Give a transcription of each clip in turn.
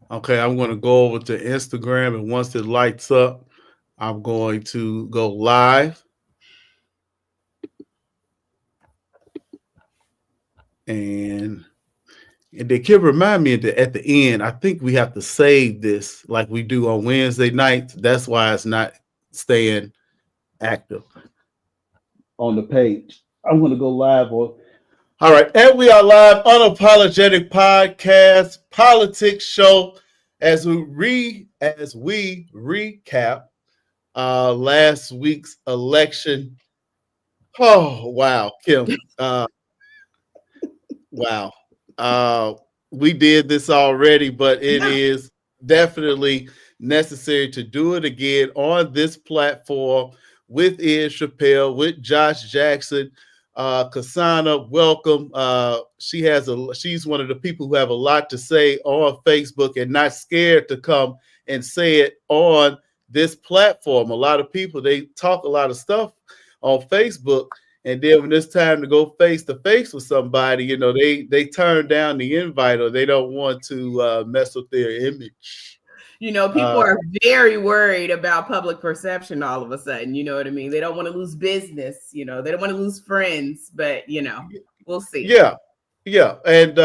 Okay, I'm going to go over to Instagram, and once it lights up, I'm going to go live. And they can remind me at the end, I think we have to save this like we do on Wednesday nights. That's why it's not staying active on the page. I'm going to go live on. All right, and we are live Unapologetic Podcast Politics Show as we recap last week's election. Oh wow, Kim. Wow. Uh, we did this already, but it is definitely necessary to do it again on this platform with Ian Chappelle, with Josh Jackson. Kasana, welcome. She's one of the people who have a lot to say on Facebook and not scared to come and say it on this platform. A lot of people, they talk a lot of stuff on Facebook, and then when it's time to go face to face with somebody, they turn down the invite, or they don't want to mess with their image. People are very worried about public perception all of a sudden. You know what I mean? They don't want to lose business. They don't want to lose friends, but we'll see. Yeah. And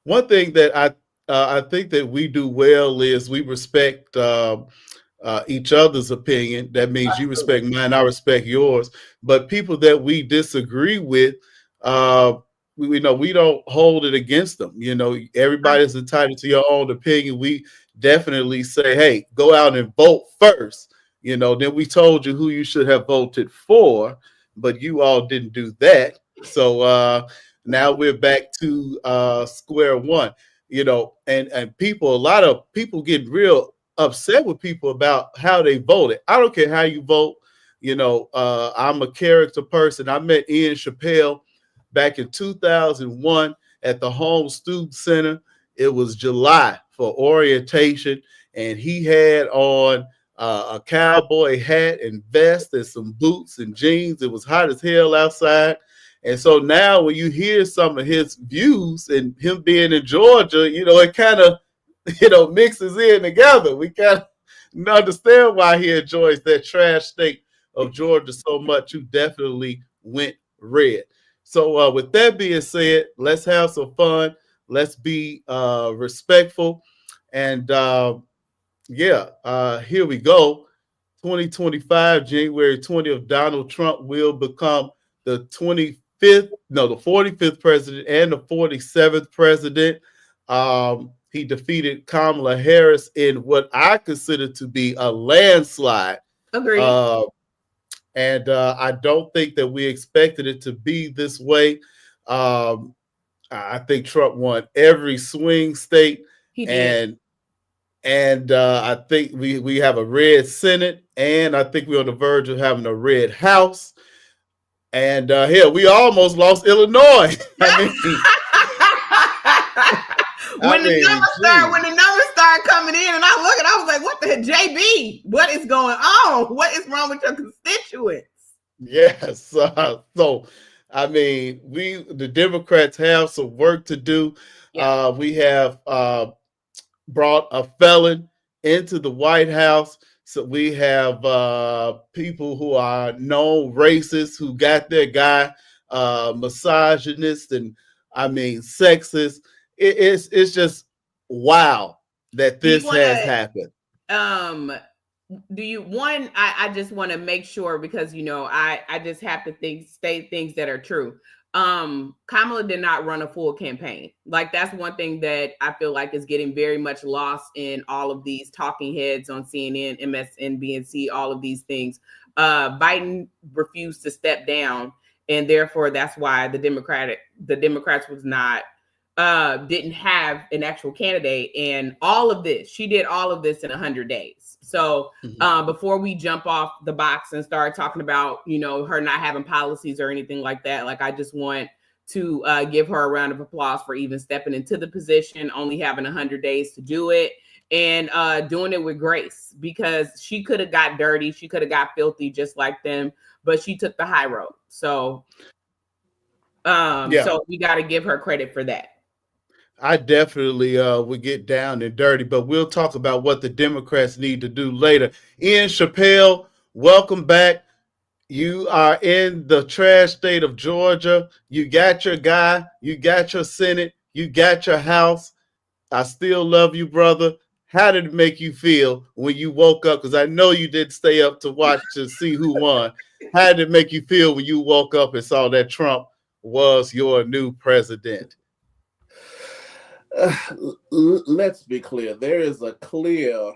one thing that I think that we do well is we respect each other's opinion. That means you respect mine, I respect yours. But people that we disagree with, we don't hold it against them. Everybody's entitled to your own opinion. We definitely say, hey, go out and vote first. Then we told you who you should have voted for, but you all didn't do that. So now we're back to square one. And people, a lot of people get real upset with people about how they voted. I don't care how you vote. I'm a character person. I met Ian Chappelle back in 2001 at the Home Student Center. It was July for orientation, and he had on a cowboy hat and vest and some boots and jeans. It was hot as hell outside. And so now when you hear some of his views and him being in Georgia, it kind of mixes in together. We kind of understand why he enjoys that trash state of Georgia so much. You definitely went red. So with that being said, let's have some fun. Let's be respectful. And here we go. 2025, January 20th, Donald Trump will become the 45th president and the 47th president. He defeated Kamala Harris in what I consider to be a landslide. Agreed. And I don't think that we expected it to be this way. I think Trump won every swing state. He did. And I think we have a red Senate, and I think we're on the verge of having a red House. And hell, we almost lost Illinois. When the numbers start coming in, and I was like, "What the JB? What is going on? What is wrong with your constituents?" Yes. So, the Democrats have some work to do. Yeah. We have brought a felon into the White House. So we have people who are known racists who got their guy misogynist and sexist. It's just wow that this has happened. I just want to make sure, because I just have to state things that are true. Kamala did not run a full campaign. Like, that's one thing that I feel like is getting very much lost in all of these talking heads on CNN, MSNBC, all of these things. Biden refused to step down, and therefore that's why the Democrats was not didn't have an actual candidate. And she did all of this in 100 days. So before we jump off the box and start talking about, her not having policies or anything like that, like, I just want to give her a round of applause for even stepping into the position, only having 100 days to do it, and doing it with grace, because she could have got dirty. She could have got filthy just like them, but she took the high road. So, so we got to give her credit for that. I definitely would get down and dirty, but we'll talk about what the Democrats need to do later. Ian Chappelle, welcome back. You are in the trash state of Georgia. You got your guy, you got your Senate, you got your House. I still love you, brother. How did it make you feel when you woke up? Because I know you did stay up to watch to see who won. How did it make you feel when you woke up and saw that Trump was your new president? Uh, let's be clear. There is a clear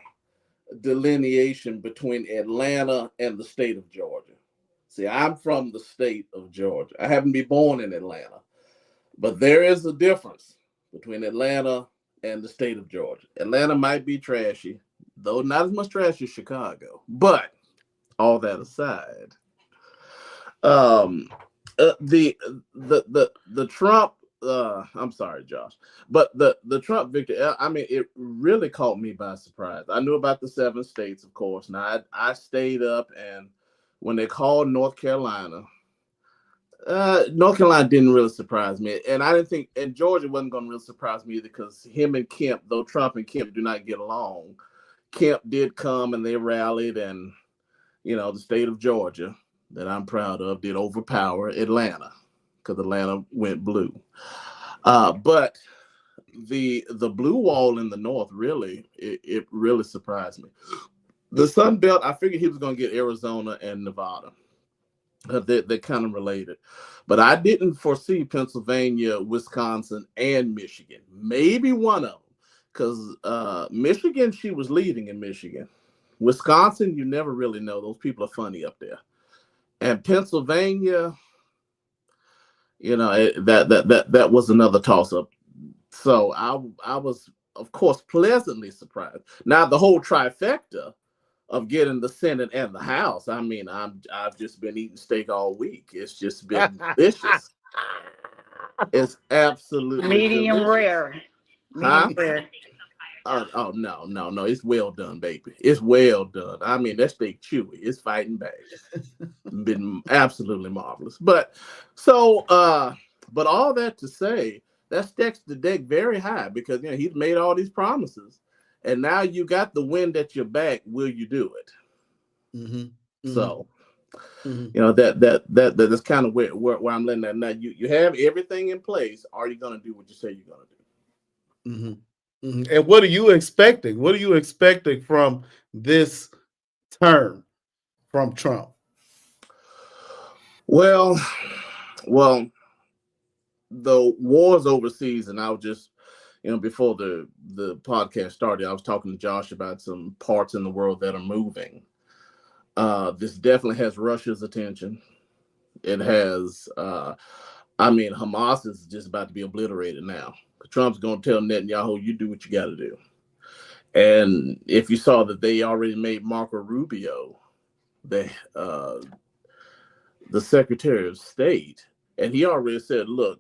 delineation between Atlanta and the state of Georgia. See, I'm from the state of Georgia. I haven't been born in Atlanta, but there is a difference between Atlanta and the state of Georgia. Atlanta might be trashy, though not as much trash as Chicago. But all that aside, um, the Trump. I'm sorry, Josh, but the Trump victory. I mean, it really caught me by surprise. I knew about the 7 states, of course. Now I stayed up, and when they called North Carolina didn't really surprise me, and I didn't think, and Georgia wasn't going to really surprise me either because him and Kemp, though Trump and Kemp do not get along, Kemp did come and they rallied, and the state of Georgia that I'm proud of did overpower Atlanta because Atlanta went blue. But the blue wall in the north really it really surprised me. The Sun Belt, I figured he was going to get Arizona and Nevada. They're kind of related, but I didn't foresee Pennsylvania, Wisconsin, and Michigan. Maybe one of them, because Michigan, she was leading in Michigan. Wisconsin, you never really know. Those people are funny up there. And Pennsylvania, that was another toss up. So I was, of course, pleasantly surprised. Now the whole trifecta of getting the Senate and the House. I mean, I've just been eating steak all week. It's just been delicious. It's absolutely Medium delicious. rare. Huh? Medium rare. Oh no, no, no. It's well done, baby. It's well done. I mean, that steak chewy. It's fighting back. Been absolutely marvelous. But all that to say, that stacks the deck very high because he's made all these promises, and now you got the wind at your back. Will you do it? Mm-hmm. Mm-hmm. So Mm-hmm. that's kind of where I'm letting that. Now you have everything in place. Are you going to do what you say you're going to do? Mm-hmm. Mm-hmm. And what are you expecting? What are you expecting from this term from Trump? Well, well, the wars overseas, and I was just, before the podcast started, I was talking to Josh about some parts in the world that are moving. This definitely has Russia's attention. It has, I mean, Hamas is just about to be obliterated now. Trump's going to tell Netanyahu, you do what you got to do. And if you saw that they already made Marco Rubio the Secretary of State, and he already said, look,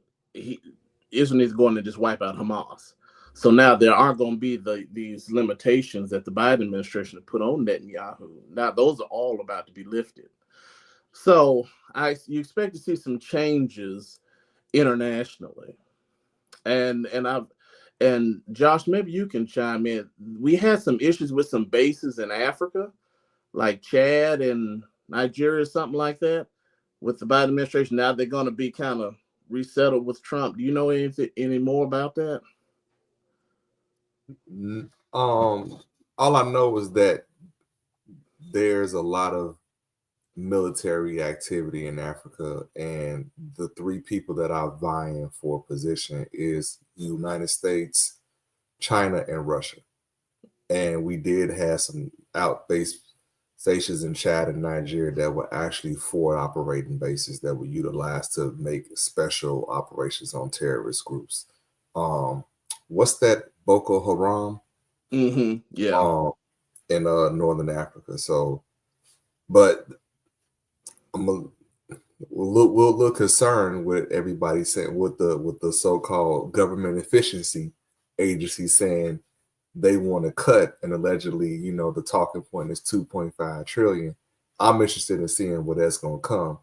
Israel is going to just wipe out Hamas. So now there are going to be these limitations that the Biden administration have put on Netanyahu. Now those are all about to be lifted. So you expect to see some changes internationally, and Josh, maybe you can chime in. We had some issues with some bases in Africa, like Chad and Nigeria, something like that, with the Biden administration. Now they're going to be kind of resettled with Trump. Do you know any more about that? All I know is that there's a lot of military activity in Africa, and the 3 people that are vying for position is the United States, China, and Russia. And we did have some outbase stations in Chad and Nigeria that were actually forward operating bases that were utilized to make special operations on terrorist groups. What's that? Boko Haram? Yeah. In Northern Africa. So, but we'll look concerned with everybody saying with the so-called government efficiency agency saying they want to cut, and allegedly, the talking point is 2.5 trillion. I'm interested in seeing where that's going to come.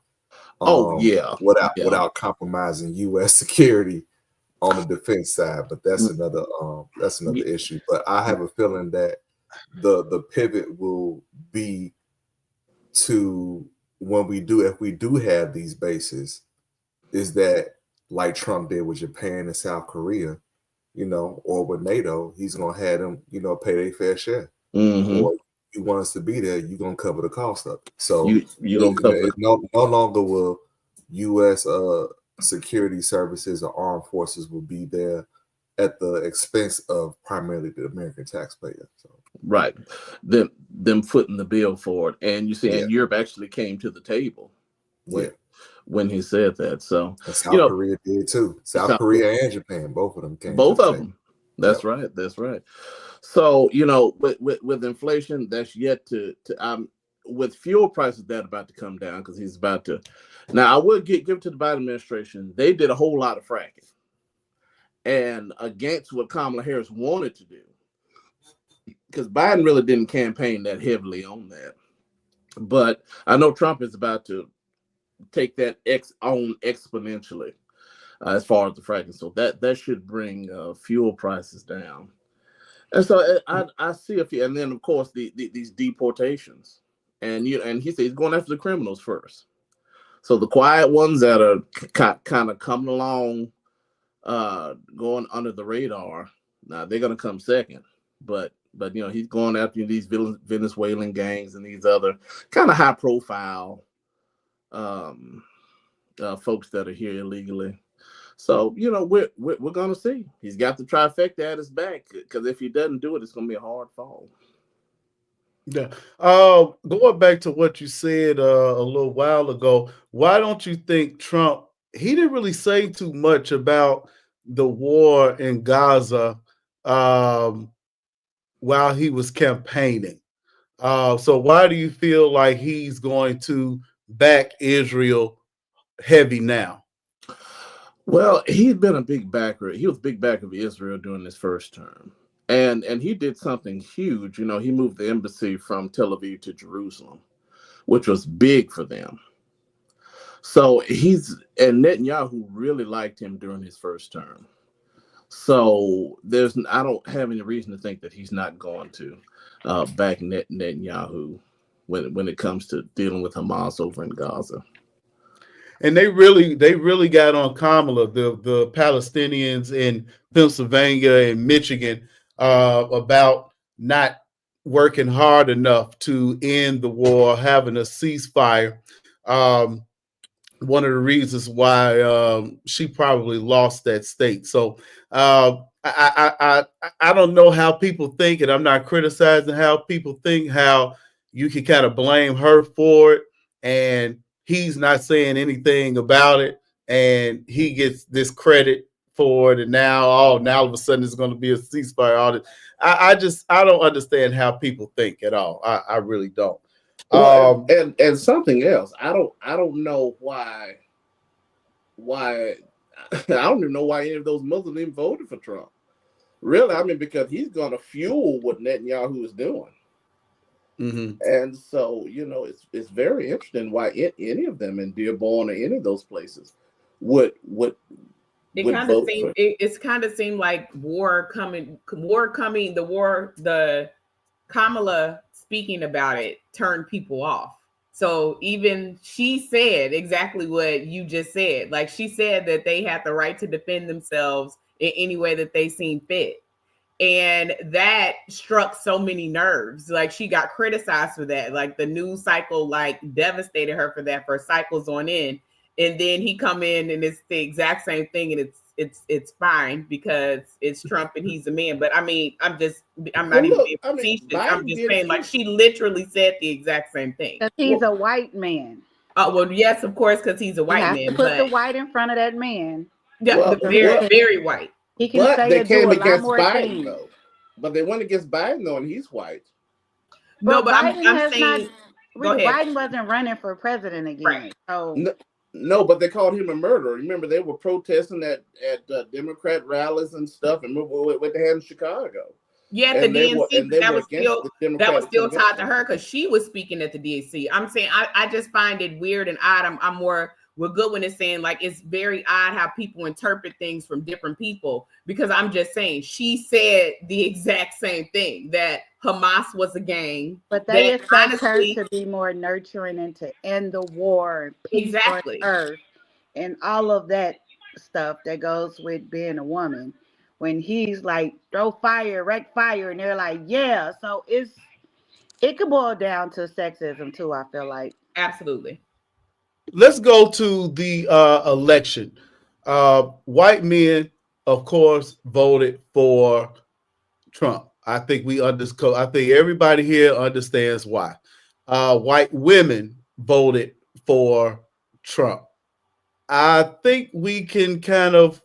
Oh yeah. Without compromising U.S. security. on the defense side, but that's another issue. But I have a feeling that the pivot will be to if we do have these bases, is that like Trump did with Japan and South Korea, or with NATO, he's gonna have them, pay their fair share. Or you want us to be there, you're gonna cover the cost of it. So you don't cover it. No longer will U.S. security services or armed forces will be there at the expense of primarily the American taxpayer. So. Right, them footing the bill for it, and you see, and Europe actually came to the table when he said that. So and South Korea did too. South Korea and Japan, both of them came. Both of them. That's right. That's right. So with inflation, that's yet to with fuel prices that about to come down because he's about to. Now I would give it to the Biden administration. They did a whole lot of fracking, and against what Kamala Harris wanted to do. Because Biden really didn't campaign that heavily on that. But I know Trump is about to take that on exponentially as far as the fracking. So that should bring fuel prices down. And so I see a few. And then, of course, these deportations. And he said he's going after the criminals first. So the quiet ones that are kind of coming along, going under the radar, now they're going to come second. But he's going after these Venezuelan gangs and these other kind of high profile folks that are here illegally. So we're gonna see. He's got the trifecta at his back because if he doesn't do it, it's gonna be a hard fall. Yeah. Going back to what you said a little while ago, why don't you think Trump? He didn't really say too much about the war in Gaza. While he was campaigning. So why do you feel like he's going to back Israel heavy now? Well, he's been a big backer. He was a big backer of Israel during his first term. And he did something huge. He moved the embassy from Tel Aviv to Jerusalem, which was big for them. So and Netanyahu really liked him during his first term. So I don't have any reason to think that he's not going to back Netanyahu when it comes to dealing with Hamas over in Gaza. And they really got on Kamala, the Palestinians in Pennsylvania and Michigan, about not working hard enough to end the war, having a ceasefire. One of the reasons why she probably lost that state. So I don't know how people think, and I'm not criticizing how people think, how you can kind of blame her for it, and he's not saying anything about it, and he gets this credit for it, and now all of a sudden it's going to be a ceasefire. All this. I don't understand how people think at all. I really don't. Well, and something else, I don't know why I don't even know why any of those Muslims even voted for Trump. Really, I mean, because he's going to fuel what Netanyahu is doing. Mm-hmm. And so, it's very interesting why any of them in Dearborn or any of those places would it kind of seemed like the Kamala speaking about it turned people off. So even she said exactly what you just said. Like, she said that they had the right to defend themselves in any way that they seem fit. And that struck so many nerves. Like, she got criticized for that. Like, the news cycle devastated her for that for cycles on end. And then he come in and it's the exact same thing, and it's fine because it's Trump and he's a man. But I mean, I'm not even being facetious. I'm just saying, like, she literally said the exact same thing. Because he's a white man. Well, yes, of course, because he's a white man. You have to put the white in front of that man. Yeah, very white. He can say they came against Biden though. But they went against Biden though, and he's white. No, but I'm saying Biden wasn't running for president again. Right. So. No, but they called him a murderer. Remember, they were protesting at Democrat rallies and stuff, and what they had in Chicago. Yeah, the DNC, that was still tied to her because she was speaking at the DNC. I'm saying I just find it weird and odd. I'm more what Goodwin is saying, like, it's very odd how people interpret things from different people, because I'm just saying, she said the exact same thing, that Hamas was a gang. But they that expect honestly, her to be more nurturing and to end the war and peace exactly. on earth and all of that stuff that goes with being a woman. When he's like, throw fire, wreck fire, and they're like, yeah. So it could boil down to sexism too, I feel like. Absolutely. Let's go to the election. White men, of course, voted for Trump. I think I think everybody here understands why. White women voted for Trump. I think we can kind of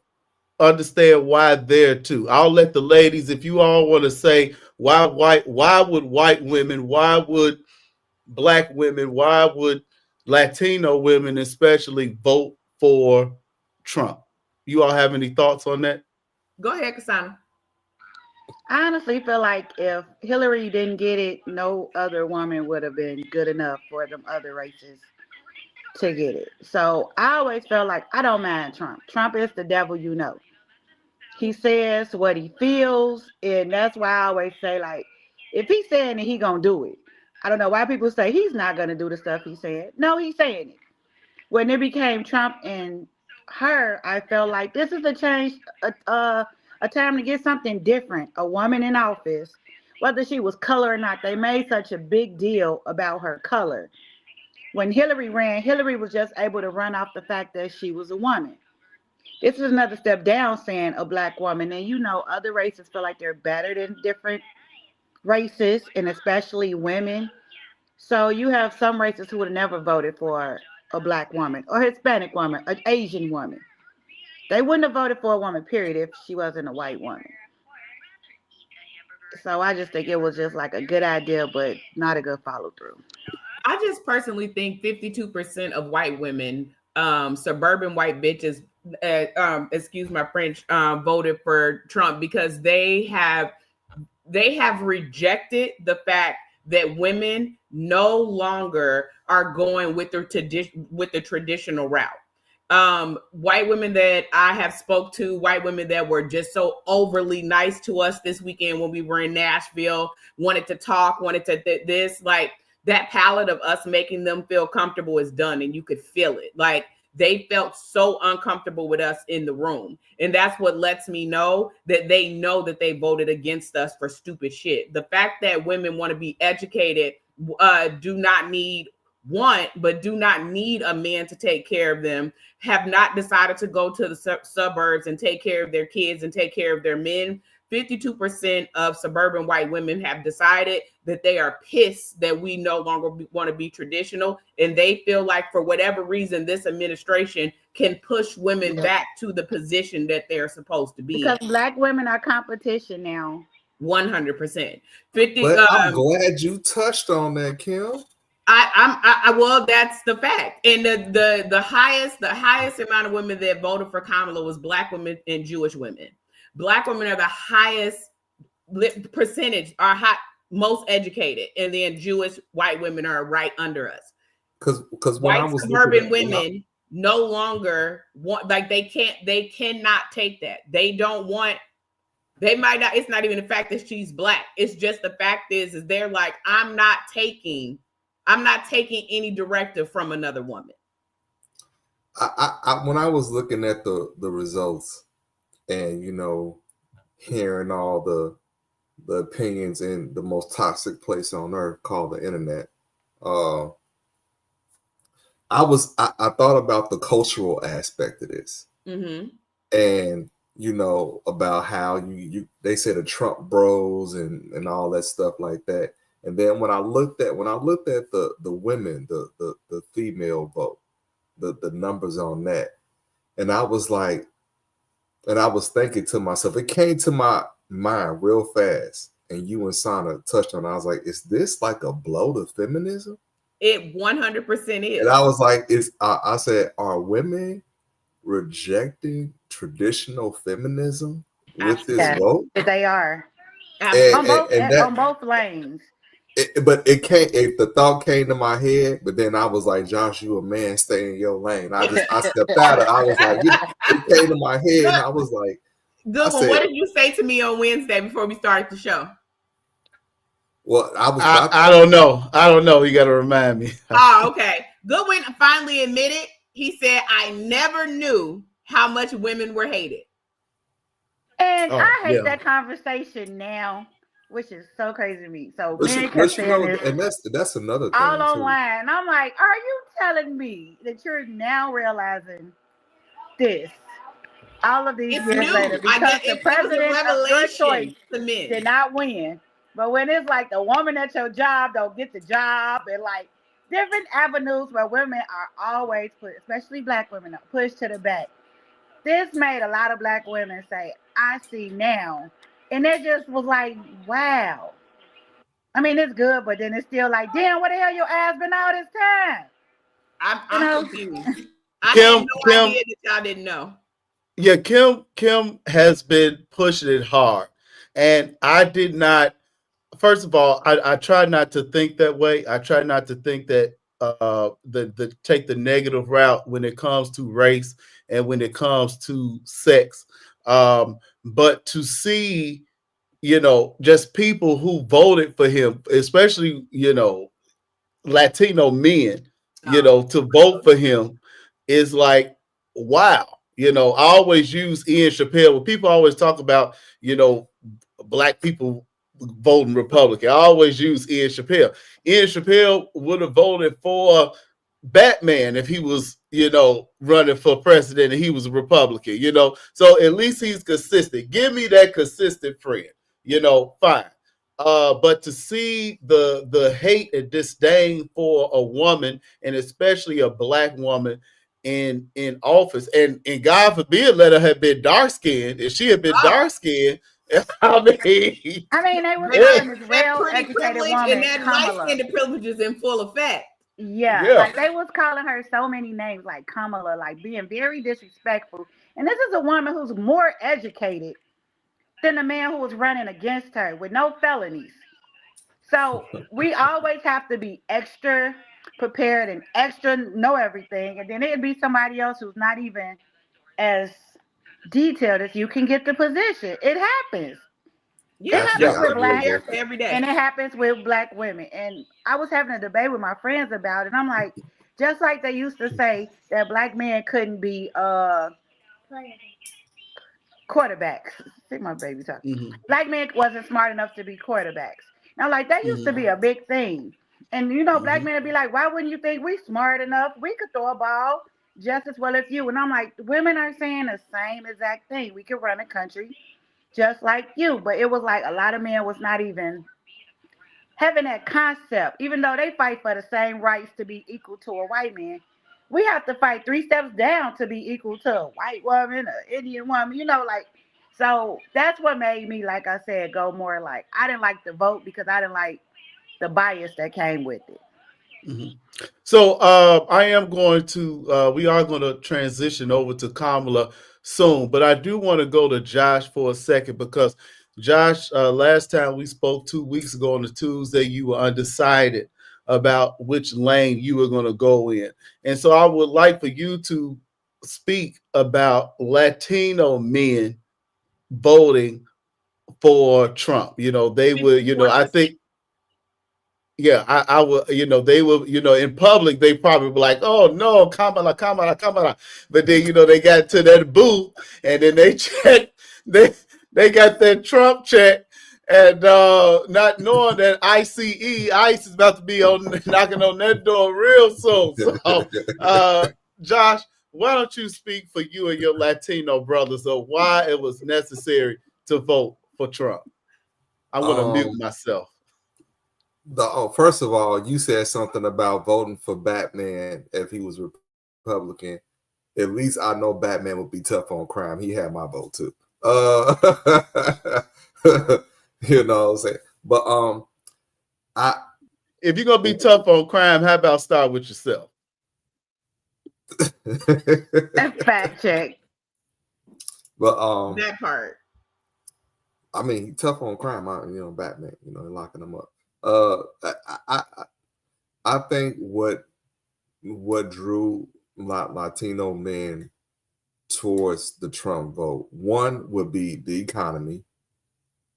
understand why there too. I'll let the ladies, if you all want to say why would white women, why would black women, why would Latino women especially vote for Trump? You all have any thoughts on that? Go ahead, Kasana. I honestly feel like if Hillary didn't get it, no other woman would have been good enough for them other races to get it. So I always felt like I don't mind Trump. Trump is the devil, you know. He says what he feels, and that's why I always say, like, if he's saying it, he gonna do it. I don't know why people say he's not gonna do the stuff he said. No, he's saying it. When it became Trump and her, I felt like this is a change, a time to get something different. A woman in office, whether she was color or not, they made such a big deal about her color. When Hillary ran, Hillary was just able to run off the fact that she was a woman. This is another step down saying a black woman. And you know, other races feel like they're better than different races, and especially women. So you have some races who would have never voted for a black woman or Hispanic woman, an Asian woman. They wouldn't have voted for a woman, period, if she wasn't a white woman. So I just think it was just like a good idea, but not a good follow through. I just personally think 52% of white women, suburban white bitches, excuse my French, voted for Trump because they have rejected the fact that women no longer are going with the traditional route. White women that I have spoke to, white women that were just so overly nice to us this weekend when we were in Nashville, wanted to talk, wanted to this, like, that palette of us making them feel comfortable is done, and you could feel it. Like, they felt so uncomfortable with us in the room. And that's what lets me know that they voted against us for stupid shit. The fact that women want to be educated, do not need a man to take care of them, have not decided to go to the suburbs and take care of their kids and take care of their men. 52% of suburban white women have decided that they are pissed that we no longer want to be traditional. And they feel like, for whatever reason, this administration can push women back to the position that they're supposed to be because in. Black women are competition now. 100%. But I'm glad you touched on that, Kim. Well, that's the fact. And the highest amount of women that voted for Kamala was black women and Jewish women. Black women are the highest percentage, are most educated, and then Jewish white women are right under us. Because when white I was suburban women no longer want, like, they cannot take that. They don't want. They might not. It's not even the fact that she's black. It's just the fact is they're like, I'm not taking any directive from another woman. I when I was looking at the results, and hearing all the opinions in the most toxic place on earth called the internet, I thought about the cultural aspect of this, and about how they said the Trump bros and all that stuff like that. And then when I looked at the women, the female vote, the numbers on that, and I was like, and I was thinking to myself, it came to my mind real fast, and you and Sana touched on it. I was like, is this like a blow to feminism? It 100% is. And I was like, I said, are women rejecting traditional feminism with this vote? They are. And on both lanes. but it came. The thought came to my head, but then I was like, "Josh, you a man, stay in your lane." I stepped out of. I was like, it came to my head, and I was like, "Good one." What did you say to me on Wednesday before we started the show? Well, I don't know. I don't know. You got to remind me. Oh, okay. Goodwin finally admitted. He said, "I never knew how much women were hated." And I hate that conversation now, which is so crazy to me. So men kept saying this, and that's another thing all online. I'm like, are you telling me that you're now realizing this all of these years later because the president of your choice did not win? But when it's like the woman at your job don't get the job, and like different avenues where women are always put, especially black women, are pushed to the back. This made a lot of black women say, I see now. And it just was like, wow. I mean, it's good, but then it's still like, damn, what the hell your ass been all this time? I'm confused. I had no idea that y'all didn't know. Yeah, Kim has been pushing it hard. And I did not, first of all, I try not to think that way. I try not to think that take the negative route when it comes to race and when it comes to sex. But to see, just people who voted for him, especially, Latino men, to vote for him is like, wow. I always use Ian Chappelle. When people always talk about, black people voting Republican, I always use Ian Chappelle. Ian Chappelle would have voted for Batman if he was, running for president and he was a Republican, So at least he's consistent. Give me that consistent friend, fine. But to see the hate and disdain for a woman, and especially a black woman in office, and God forbid let her have been dark skinned. If she had been dark skinned, I mean, they were calling this real educated woman and that light skinned privilege is in full effect. Yeah, like they was calling her so many names, like Kamala, like being very disrespectful. And this is a woman who's more educated than the man who was running against her with no felonies. So we always have to be extra prepared and extra know everything. And then it'd be somebody else who's not even as detailed as you can get the position. It happens. Yeah, it happens with black every day. And it happens with black women. And I was having a debate with my friends about it. I'm like, just like they used to say that black men couldn't be quarterbacks. See my baby talking. Mm-hmm. Black men wasn't smart enough to be quarterbacks. Now, like that used to be a big thing. And black men would be like, why wouldn't you think we smart enough? We could throw a ball just as well as you. And I'm like, women are saying the same exact thing. We could run a country just like you. But it was like a lot of men was not even having that concept, even though they fight for the same rights to be equal to a white man. We have to fight 3 steps down to be equal to a white woman, an Indian woman, so that's what made me, like I said, go more like, I didn't like the vote because I didn't like the bias that came with it. Mm-hmm. So I am going to, we are going to transition over to Kamala soon, but I do want to go to Josh for a second because Josh, last time we spoke 2 weeks ago on the Tuesday, you were undecided about which lane you were going to go in. And so I would like for you to speak about Latino men voting for Trump. They would, I think, yeah, I would, they will, in public, they probably were like, oh no, Kamala. But then, they got to that booth and then they checked, they got that Trump check, and not knowing that ICE is about to be knocking on that door real soon. So, Josh, why don't you speak for you and your Latino brothers of why it was necessary to vote for Trump? I'm going to mute myself. First of all, you said something about voting for Batman if he was Republican. At least I know Batman would be tough on crime. He had my vote too. You know what I'm saying? But if you're gonna be tough on crime, how about start with yourself? Fact check. But that part. I mean, tough on crime, Batman, locking them up. I think what drew Latino men towards the Trump vote, one would be the economy,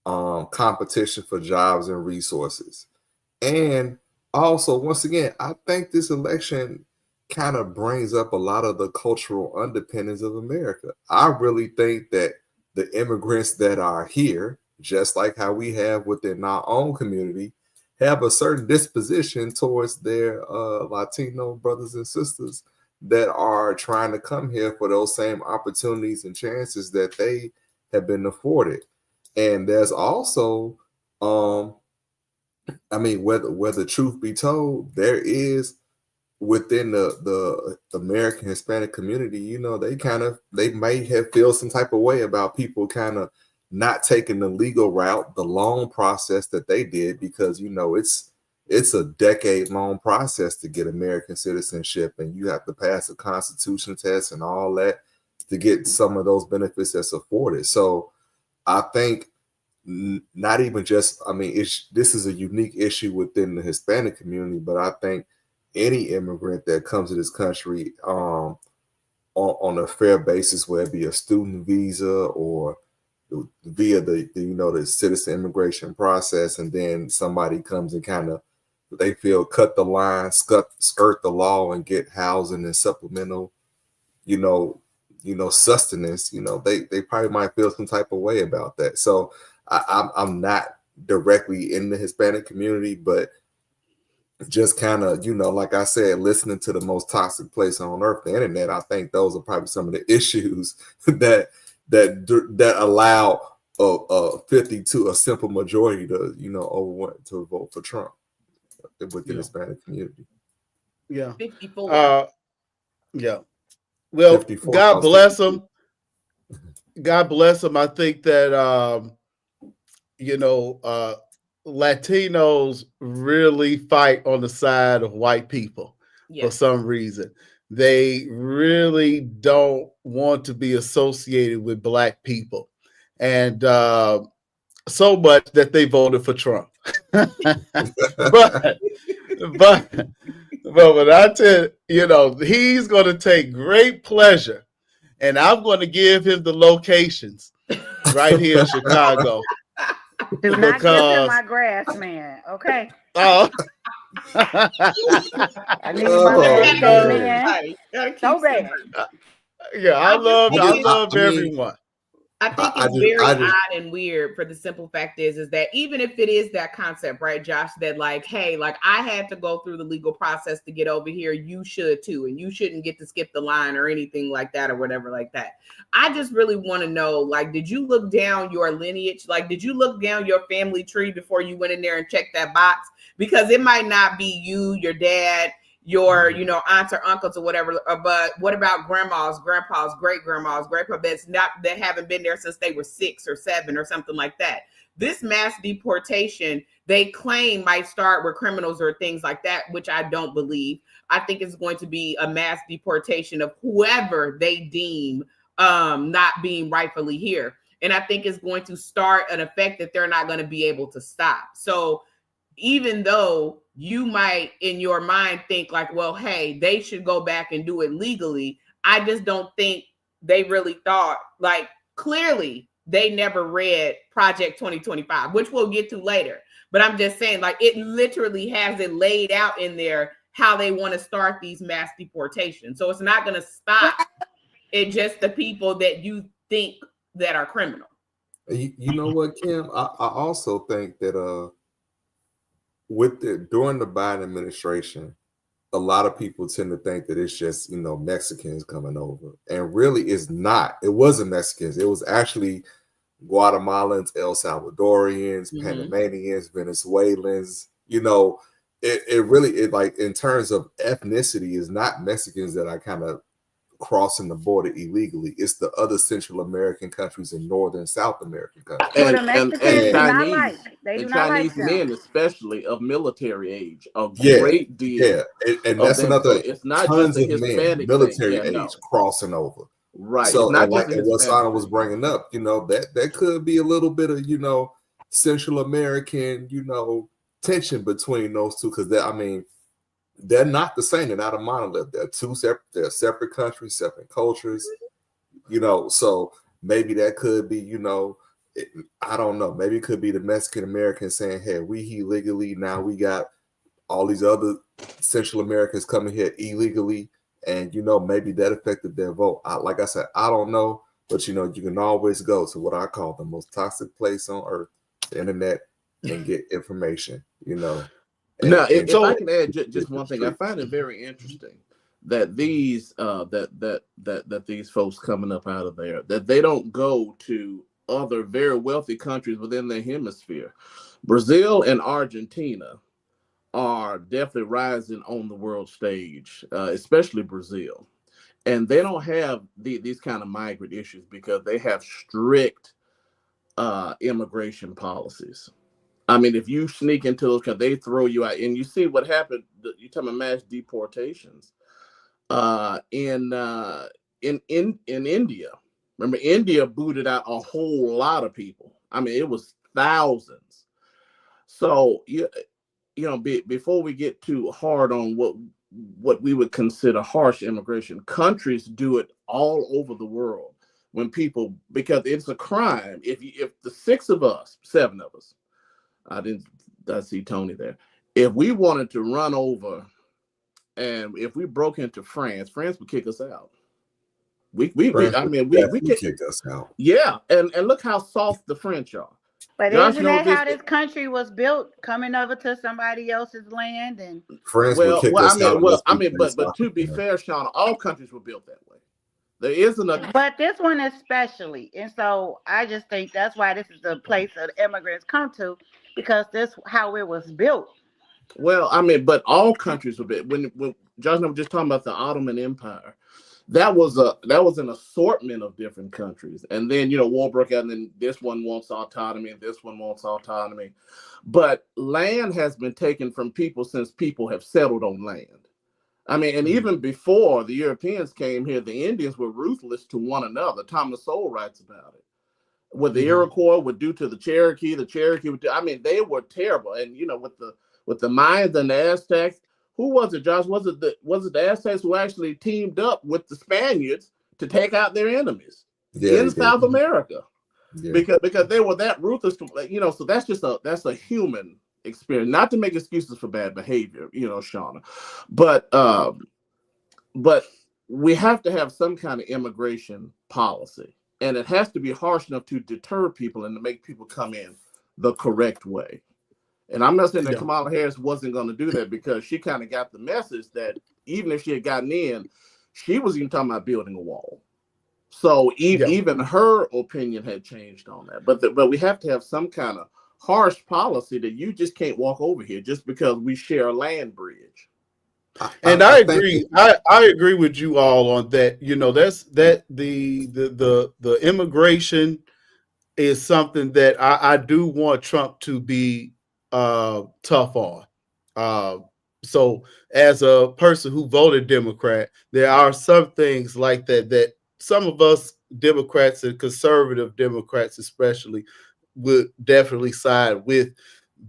competition for jobs and resources, and also, once again, I think this election kind of brings up a lot of the cultural underpinnings of America. I really think that the immigrants that are here, just like how we have within our own community, have a certain disposition towards their Latino brothers and sisters that are trying to come here for those same opportunities and chances that they have been afforded. And there's also, I mean, whether truth be told, there is within the American Hispanic community, you know, they may have feel some type of way about people kind of not taking the legal route, the long process that they did, because you know it's a decade-long process to get American citizenship, and you have to pass a constitution test and all that to get some of those benefits that's afforded. So I think not even just, I mean, this is a unique issue within the Hispanic community, but I think any immigrant that comes to this country on a fair basis, whether it be a student visa or via the citizen immigration process, and then somebody comes and kind of, they feel, cut the line, skirt the law and get housing and supplemental, sustenance, they probably might feel some type of way about that. So I'm not directly in the Hispanic community, but just kind of, like I said, listening to the most toxic place on earth, the internet, I think those are probably some of the issues that allow a 52, a simple majority to, overwhelm to vote for Trump within the Hispanic community. Yeah. 54. Yeah. Well, 54, God bless them. God bless them. I think that, Latinos really fight on the side of white people for some reason. They really don't want to be associated with Black people. And so much that they voted for Trump. but when I tell you, he's going to take great pleasure, and I'm going to give him the locations right here in Chicago. Do not give him my grass, man. Okay. Oh. I need my man. So bad. Yeah, I love everyone. I think it's very odd and weird, for the simple fact is that even if it is that concept, right, Josh, that like, hey, like I had to go through the legal process to get over here, you should too, and you shouldn't get to skip the line or anything like that or whatever like that. I just really want to know, like, did you look down your lineage? Like, did you look down your family tree before you went in there and checked that box? Because it might not be you, your dad, your, aunts or uncles or whatever, but what about grandmas, grandpas, great-grandmas, grandpa that haven't been there since they were 6 or 7 or something like that? This mass deportation, they claim, might start with criminals or things like that, which I don't believe. I think it's going to be a mass deportation of whoever they deem not being rightfully here. And I think it's going to start an effect that they're not going to be able to stop. So even though you might in your mind think like, well, hey, they should go back and do it legally, I just don't think they really thought, like, clearly they never read Project 2025, which we'll get to later. But I'm just saying, like, it literally has it laid out in there how they want to start these mass deportations. So it's not going to stop it just the people that you think that are criminal. You know what, Kim? I also think that during the Biden administration, a lot of people tend to think that it's just, Mexicans coming over. And really it's not. It wasn't Mexicans. It was actually Guatemalans, El Salvadorians, Panamanians, Venezuelans. It really, like, in terms of ethnicity, is not Mexicans that are kind of crossing the border illegally. It's the other Central American countries and Northern and South American countries. And Chinese men, especially of military age, a great deal. Yeah, and that's another. So it's not just a Hispanic military age crossing over. Right. So and what Sana was bringing up, that could be a little bit of Central American, tension between those two, because I mean, they're not the same. They're not a monolith. They're separate countries, separate cultures. So maybe that could be, I don't know. Maybe it could be the Mexican Americans saying, "Hey, we here legally. Now we got all these other Central Americans coming here illegally," and maybe that affected their vote. Like I said, I don't know, but you can always go to what I call the most toxic place on earth, the internet, and get information. Now, if I can add just one thing, I find it very interesting that these that these folks coming up out of there, that they don't go to other very wealthy countries within their hemisphere. Brazil and Argentina are definitely rising on the world stage, especially Brazil, and they don't have these kind of migrant issues because they have strict immigration policies. I mean, if you sneak into those countries, they throw you out. And you see what happened. You're talking about mass deportations in India. Remember, India booted out a whole lot of people. I mean, it was thousands. So before we get too hard on what we would consider harsh immigration, countries do it all over the world when people, because it's a crime. If the seven of us. I see Tony there. If we wanted to run over, and if we broke into France would kick us out. We kick us out. Yeah, and look how soft the French are. But isn't that how this country was built, coming over to somebody else's land? And France would kick us out. But to be fair, Shauna, all countries were built that way. There isn't a. But this one especially, and so I just think that's why this is the place that immigrants come to, because this how it was built. Well, I mean, but all countries were built. When Josh and I were just talking about the Ottoman Empire, that was an assortment of different countries, and then war broke out, and then this one wants autonomy, and this one wants autonomy, but land has been taken from people since people have settled on land. I mean, and even before the Europeans came here, the Indians were ruthless to one another. Thomas Sowell writes about it. What the Iroquois would do to the Cherokee would do. I mean, they were terrible. And with the Mayans and the Aztecs, who was it, Josh? Was it the Aztecs who actually teamed up with the Spaniards to take out their enemies in South America? Yeah. Because they were that ruthless. So that's a human experience. Not to make excuses for bad behavior, Shauna, but we have to have some kind of immigration policy, and it has to be harsh enough to deter people and to make people come in the correct way. And I'm not saying that Kamala Harris wasn't going to do that, because she kind of got the message that even if she had gotten in, she was even talking about building a wall. So even her opinion had changed on that. But we have to have some kind of harsh policy that you just can't walk over here just because we share a land bridge. And I agree. I agree with you all on that. That's the immigration is something that I do want Trump to be tough on. So as a person who voted Democrat, there are some things like that some of us Democrats and conservative Democrats especially would definitely side with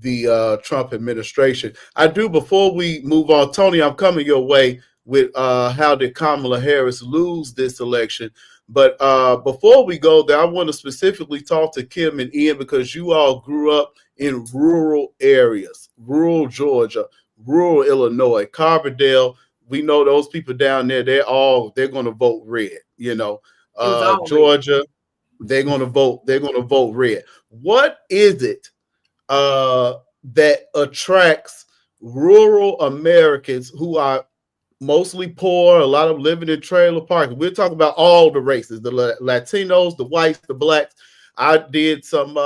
the Trump administration. I do, before we move on, Tony, I'm coming your way with how did Kamala Harris lose this election. But before we go there, I want to specifically talk to Kim and Ian, because you all grew up in rural areas, rural Georgia, rural Illinois, Carbondale. We know those people down there, they're going to vote red, Georgia, red. They're going to vote red. What is it that attracts rural Americans who are mostly poor, a lot of living in trailer parks? We're talking about all the races, the Latinos, the whites, the blacks. I did some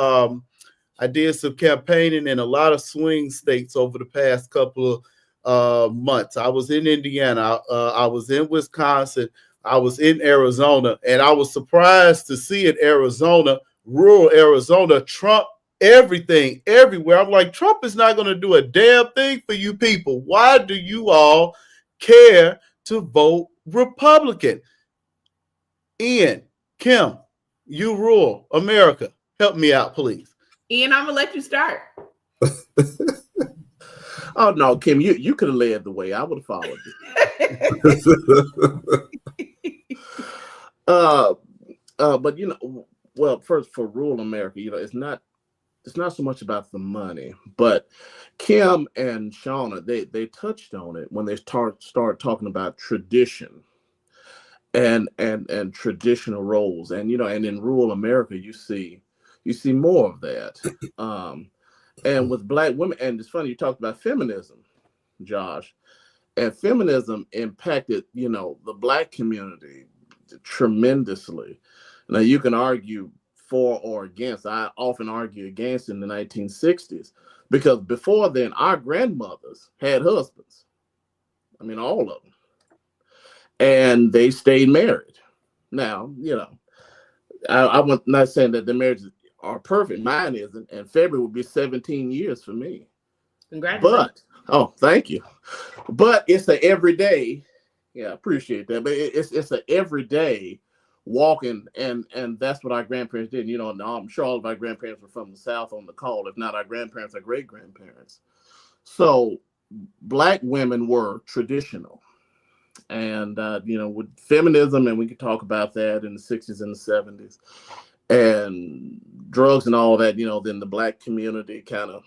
campaigning in a lot of swing states over the past couple of months. I was in Indiana. I was in Wisconsin. I was in Arizona, and I was surprised to see in Arizona, rural Arizona, Trump everything, everywhere. I'm like, Trump is not going to do a damn thing for you people. Why do you all care to vote Republican? Ian, Kim, you rural America. Help me out, please. Ian, I'm going to let you start. Oh no, Kim, you could have led the way. I would have followed you. But well, first for rural America, it's not so much about the money, but Kim and Shauna, they touched on it when they start talking about tradition and traditional roles, and in rural America you see more of that. And with Black women, and it's funny you talked about feminism, Josh, and feminism impacted the Black community tremendously. Now you can argue for or against. I often argue against in the 1960s because before then our grandmothers had husbands. I mean, all of them, and they stayed married. Now, I'm not saying that the marriages are perfect. Mine isn't, and February will be 17 years for me. Congratulations. Oh, thank you. But it's the everyday. Yeah, I appreciate that. But it's an everyday walking, and that's what our grandparents did. I'm sure all of our grandparents were from the South on the call. If not our grandparents, our great grandparents. So Black women were traditional, and with feminism, and we could talk about that in the 60s and the 70s, and drugs and all that. Then the Black community kind of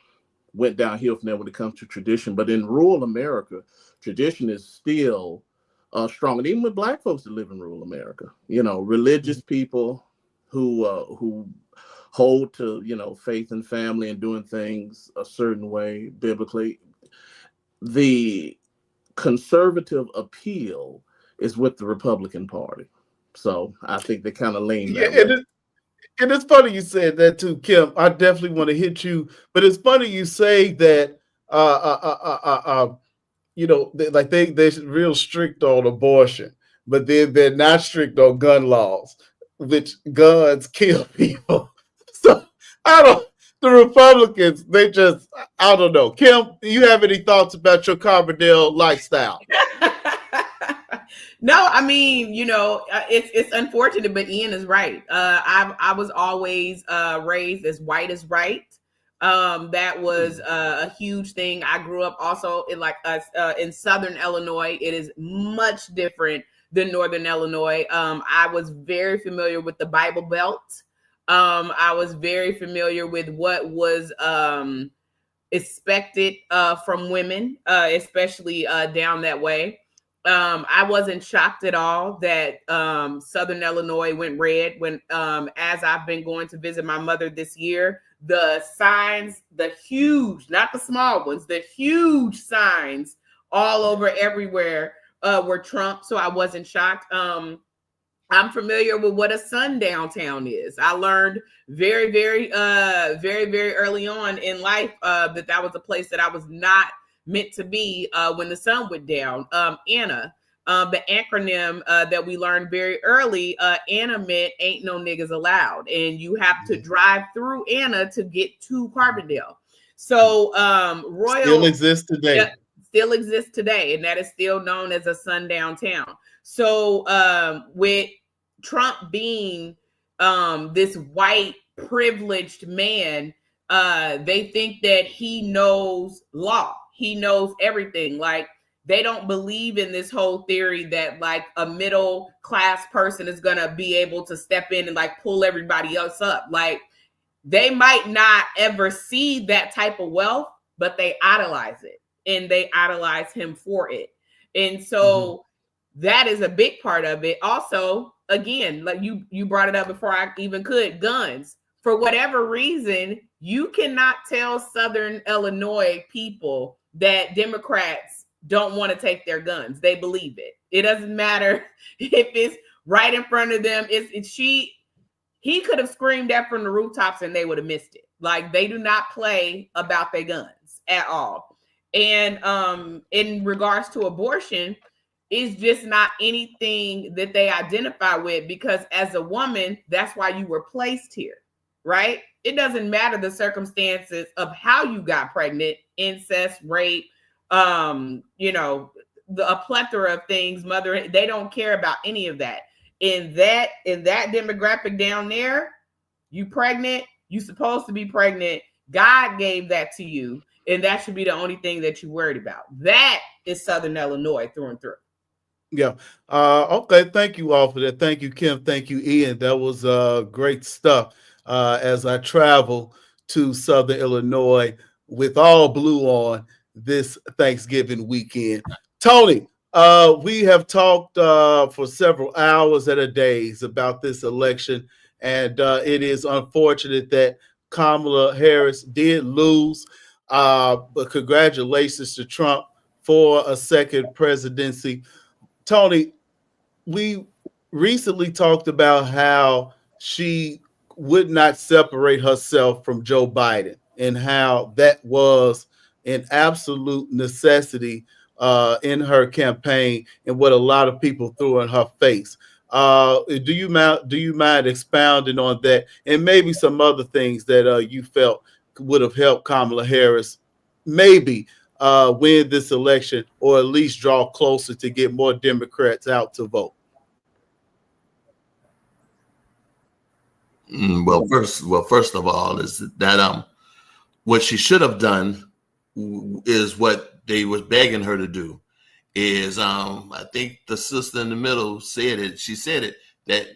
went downhill from there when it comes to tradition. But in rural America, tradition is still strong. And even with Black folks that live in rural America, religious people who hold to, faith and family and doing things a certain way biblically. The conservative appeal is with the Republican Party. So I think they kind of lean that way. And it's funny you said that too, Kim. I definitely want to hit you, but it's funny you say that. They're real strict on abortion, but then they're not strict on gun laws, which guns kill people. So I don't. The Republicans, I don't know. Kim, do you have any thoughts about your Carbondale lifestyle? No, I mean, it's unfortunate, but Ian is right. I was always raised as white is right. That was a huge thing. I grew up also in Southern Illinois. It is much different than Northern Illinois. I was very familiar with the Bible Belt. I was very familiar with what was expected from women, especially down that way. I wasn't shocked at all that Southern Illinois went red when, as I've been going to visit my mother this year, the signs, the huge, not the small ones, the huge signs all over everywhere were Trump. So I wasn't shocked. I'm familiar with what a sundown town is. I learned very, very, very, very early on in life that was a place that I was not meant to be when the sun went down. Anna, the acronym that we learned very early, Anna meant ain't no niggas allowed. And you have to drive through Anna to get to Carbondale. So Royal still exists today. Yeah, still exists today. And that is still known as a sundown town. So with Trump being this white privileged man, they think that he knows law. He knows everything. Like, they don't believe in this whole theory that like a middle class person is going to be able to step in and like pull everybody else up. Like, they might not ever see that type of wealth, but they idolize it, and they idolize him for it. And so that is a big part of it. Also, again, like you brought it up before I even could, guns. For whatever reason, you cannot tell Southern Illinois people that Democrats don't want to take their guns. They believe it. It doesn't matter if it's right in front of them. He could have screamed that from the rooftops and they would have missed it. Like, they do not play about their guns at all. And in regards to abortion, it's just not anything that they identify with, because as a woman, that's why you were placed here, right? It doesn't matter the circumstances of how you got pregnant, incest, rape, a plethora of things, they don't care about any of that. In that demographic down there, you pregnant, you supposed to be pregnant. God gave that to you. And that should be the only thing that you're worried about. That is Southern Illinois through and through. Yeah. Okay. Thank you all for that. Thank you, Kim. Thank you, Ian. That was great stuff. As I travel to Southern Illinois with all blue on this Thanksgiving weekend. Tony, we have talked for several hours and a days about this election, and it is unfortunate that Kamala Harris did lose. But congratulations to Trump for a second presidency. Tony, we recently talked about how she would not separate herself from Joe Biden and how that was an absolute necessity in her campaign and what a lot of people threw in her face. Do you mind expounding on that and maybe some other things that you felt would have helped Kamala Harris maybe win this election or at least draw closer to get more Democrats out to vote? First of all, is that what she should have done is what they was begging her to do. Is I think the sister in the middle said it. She said it that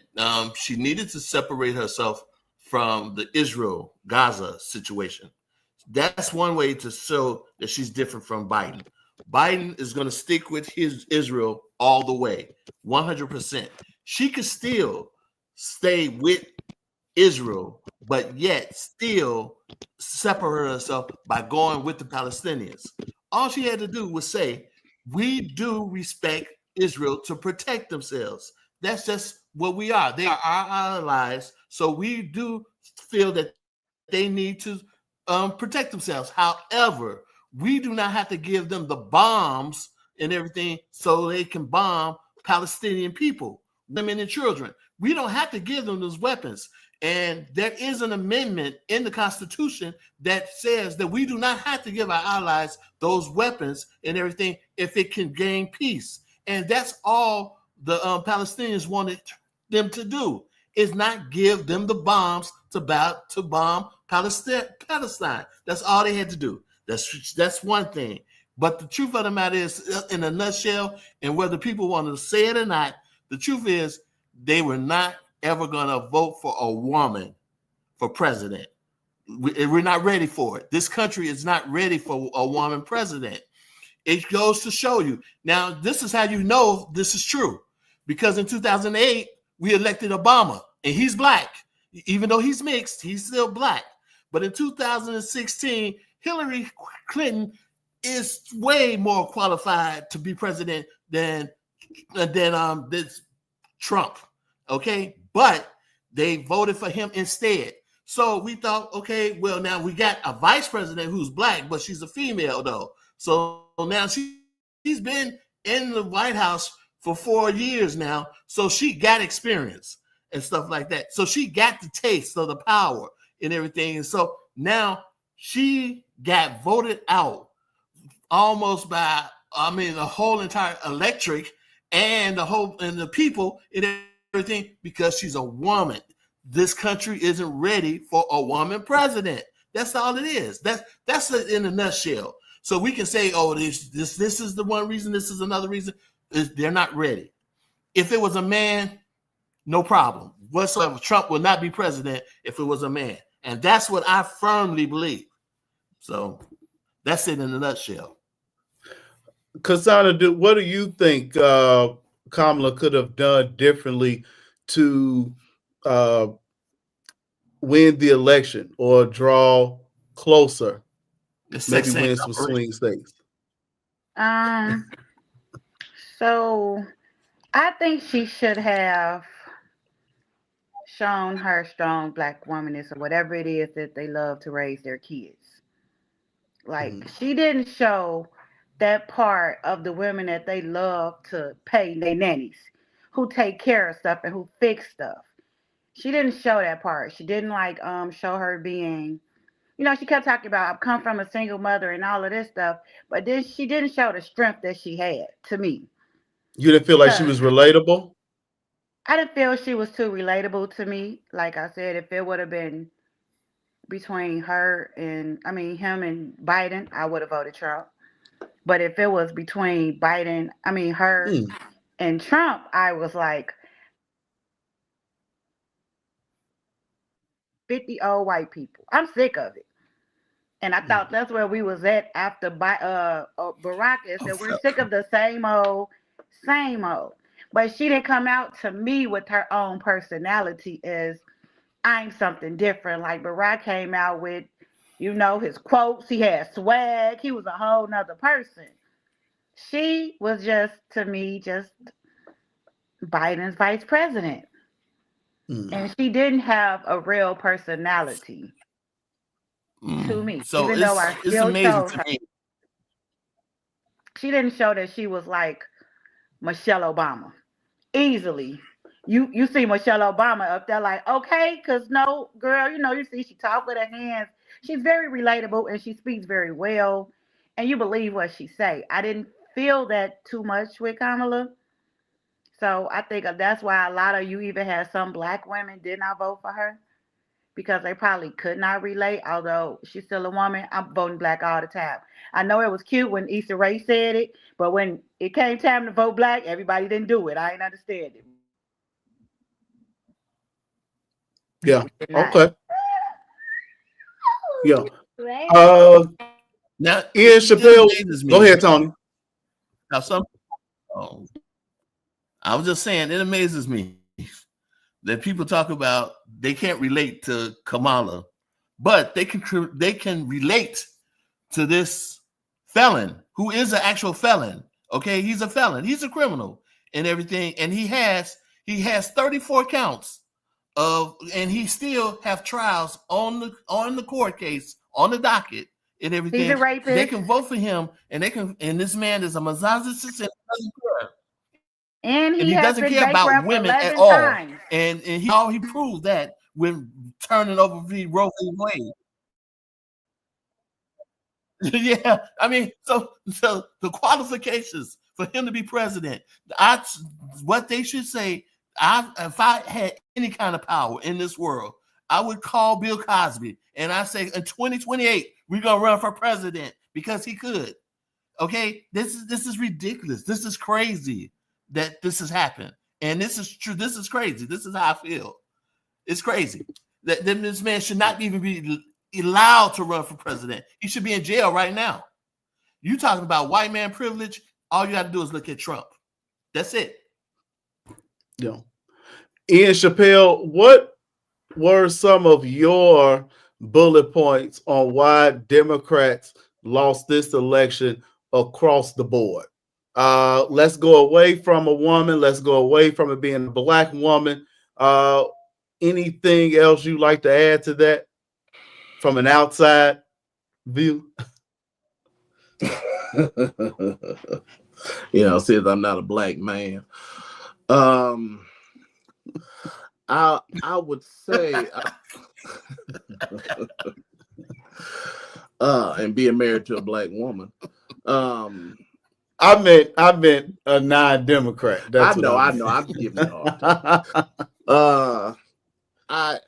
she needed to separate herself from the Israel Gaza situation. That's one way to show that she's different from Biden. Biden is going to stick with his Israel all the way, 100%. She could still stay with Israel, but yet still separate herself by going with the Palestinians. All she had to do was say, we do respect Israel to protect themselves. That's just what we are. They are our allies. So we do feel that they need to protect themselves. However, we do not have to give them the bombs and everything so they can bomb Palestinian people, women and children. We don't have to give them those weapons. And there is an amendment in the Constitution that says that we do not have to give our allies those weapons and everything if it can gain peace. And that's all the Palestinians wanted them to do, is not give them the bombs to bomb Palestine. That's all they had to do. That's one thing. But the truth of the matter is, in a nutshell, and whether people want to say it or not, the truth is they were not ever going to vote for a woman for president. We're not ready for it. This country is not ready for a woman president. It goes to show you. Now, this is how you know this is true. Because in 2008, we elected Obama, and he's black. Even though he's mixed, he's still black. But in 2016, Hillary Clinton is way more qualified to be president than this Trump. Okay, but they voted for him instead. So we thought, okay, well, now we got a vice president who's black, but she's a female though. So now she's been in the White House for 4 years now. So she got experience and stuff like that. So she got the taste of the power and everything. And so now she got voted out almost by, the whole entire electric and the people and everything, because she's a woman. This country isn't ready for a woman president. That's all it is. That's it in a nutshell. So we can say, oh, this is the one reason, this is another reason. They're not ready. If it was a man, no problem whatsoever. Trump would not be president if it was a man. And that's what I firmly believe. So that's it in a nutshell. Kasana, what do you think Kamala could have done differently to win the election or draw closer? Maybe win some swing states. So I think she should have shown her strong black womaness or whatever it is that they love to raise their kids. Like she didn't show that part of the women that they love to pay their nannies, who take care of stuff and who fix stuff. She didn't show that part. She didn't show her being, she kept talking about I've come from a single mother and all of this stuff, but then she didn't show the strength that she had to me. You didn't feel like she was relatable? I didn't feel she was too relatable to me. Like I said, if it would have been between her and him and Biden, I would have voted Trump. But if it was between her Hmm. and Trump, I was like 50 old white people. I'm sick of it. And I thought that's where we was at after Barack is that we're sick of the same old, same old. But she didn't come out to me with her own personality as I'm something different. Like Barack came out with, his quotes. He had swag. He was a whole nother person. She was just, to me, just Biden's vice president. And she didn't have a real personality to me, So even though I it's still amazing chose to her. me. She didn't show that she was like Michelle Obama. Easily. You see Michelle Obama up there like, okay, because no, girl, you see she talk with her hands. She's very relatable and she speaks very well. And you believe what she say. I didn't feel that too much with Kamala. So I think that's why a lot of you even had some black women did not vote for her because they probably could not relate. Although she's still a woman, I'm voting black all the time. I know it was cute when Issa Rae said it, but when it came time to vote black, everybody didn't do it. I didn't understand it. Yeah. Did not. Okay. Yeah. Right. Now Ian it Chappelle. amazes Go me ahead, Tony. how some. Oh, I was just saying, it amazes me that people talk about they can't relate to Kamala, but they can relate to this felon who is an actual felon. Okay, he's a felon. He's a criminal and everything, and he has 34 counts of, and he still have trials on the court case on the docket and He's a everything. They rapist. can vote for him, and this man is a misogynist and doesn't care. And And he he has doesn't been care about bankrupt women at 11 all. times. And he proved that when turning over the Roe v. Wade. Yeah, I mean, so the qualifications for him to be president, what they should say. If I had any kind of power in this world, I would call Bill Cosby and I say in 2028 we're gonna run for president because he could. Okay, this is ridiculous. This is crazy that this has happened, and this is true. This is crazy. This is how I feel. It's crazy that this man should not even be allowed to run for president. He should be in jail right now. You talking about white man privilege? All you got to do is look at Trump. That's it. Yeah. Ian Chappelle, what were some of your bullet points on why Democrats lost this election across the board? Let's go away from a woman. Let's go away from it being a black woman. Anything else you'd like to add to that from an outside view? Since I'm not a black man. I would say and being married to a black woman. I meant a non-Democrat. That's I know. what I'm giving you a hard time.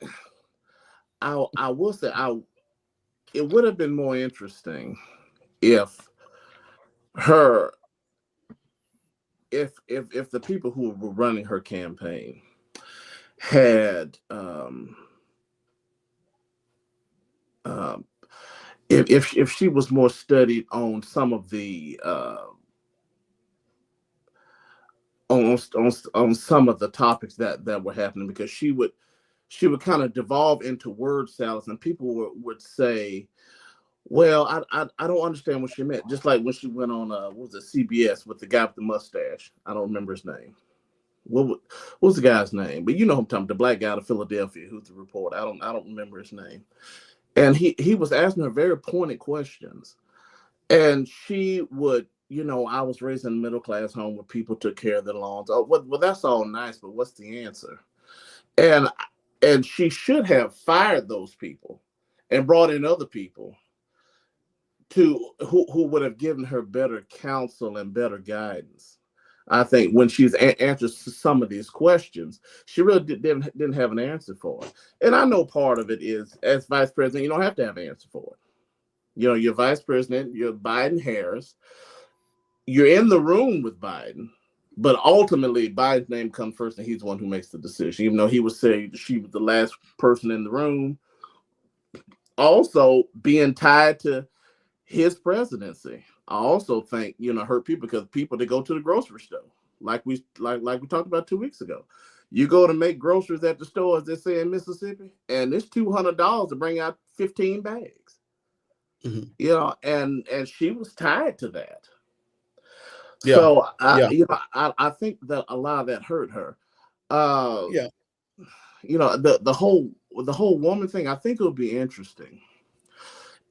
I will say it would have been more interesting if the people who were running her campaign had if she was more studied on some of the on some of the topics that were happening, because she would kind of devolve into word salads, and people would say, well, I don't understand what she meant. Just like when she went on what was it, CBS with the guy with the mustache. I don't remember his name. What was the guy's name? But you know who I'm talking about, the black guy out of Philadelphia who's the reporter. I don't remember his name. And he was asking her very pointed questions. And she would, I was raised in a middle class home where people took care of their lawns. Oh, well, that's all nice, but what's the answer? And she should have fired those people and brought in other people who would have given her better counsel and better guidance. I think when she's answers some of these questions, she really didn't have an answer for it. And I know part of it is, as vice president, you don't have to have an answer for it. You know, you're vice president, you're Biden Harris, you're in the room with Biden, but ultimately Biden's name comes first, and he's the one who makes the decision. Even though he was saying she was the last person in the room, also being tied to his presidency, I also think, you know, hurt people, because people, they go to the grocery store, like we talked about 2 weeks ago. You go to make groceries at the store, as they say in Mississippi, and it's $200 to bring out 15 bags. Mm-hmm. You know, and she was tied to that. Yeah. So Yeah. you know, I think that a lot of that hurt her. Yeah. You know, the whole woman thing, I think it would be interesting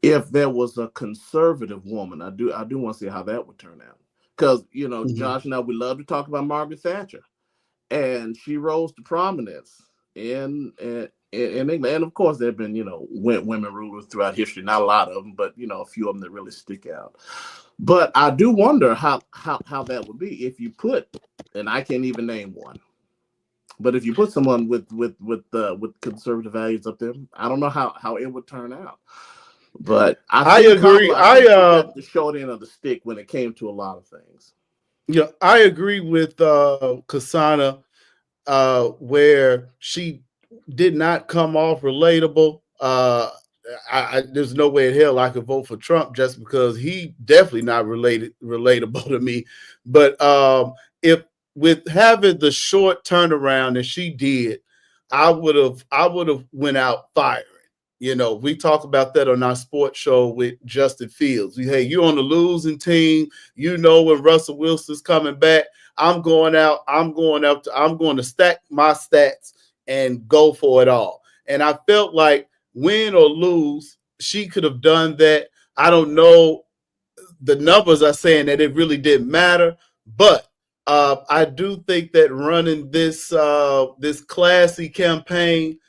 if there was a conservative woman. I do want to see how that would turn out. Because, you know, Mm-hmm. Josh and I, we love to talk about Margaret Thatcher. And she rose to prominence in England. And of course, there have been, you know, women rulers throughout history. Not a lot of them, but, you know, a few of them that really stick out. But I do wonder how that would be if you put, and I can't even name one, but if you put someone with conservative values up there, I don't know how it would turn out. But I agree. Kamala, I think she got the short end of the stick when it came to a lot of things. Yeah, I agree with Kasana, where she did not come off relatable. There's no way in hell I could vote for Trump just because he definitely not relatable to me. But if with having the short turnaround that she did, I would have went out firing. You know, we talk about that on our sports show with Justin Fields. Hey, you're on the losing team. You know, when Russell Wilson's coming back, I'm going to stack my stats and go for it all. And I felt like, win or lose, she could have done that. I don't know. The numbers are saying that it really didn't matter, but I do think that running this classy campaign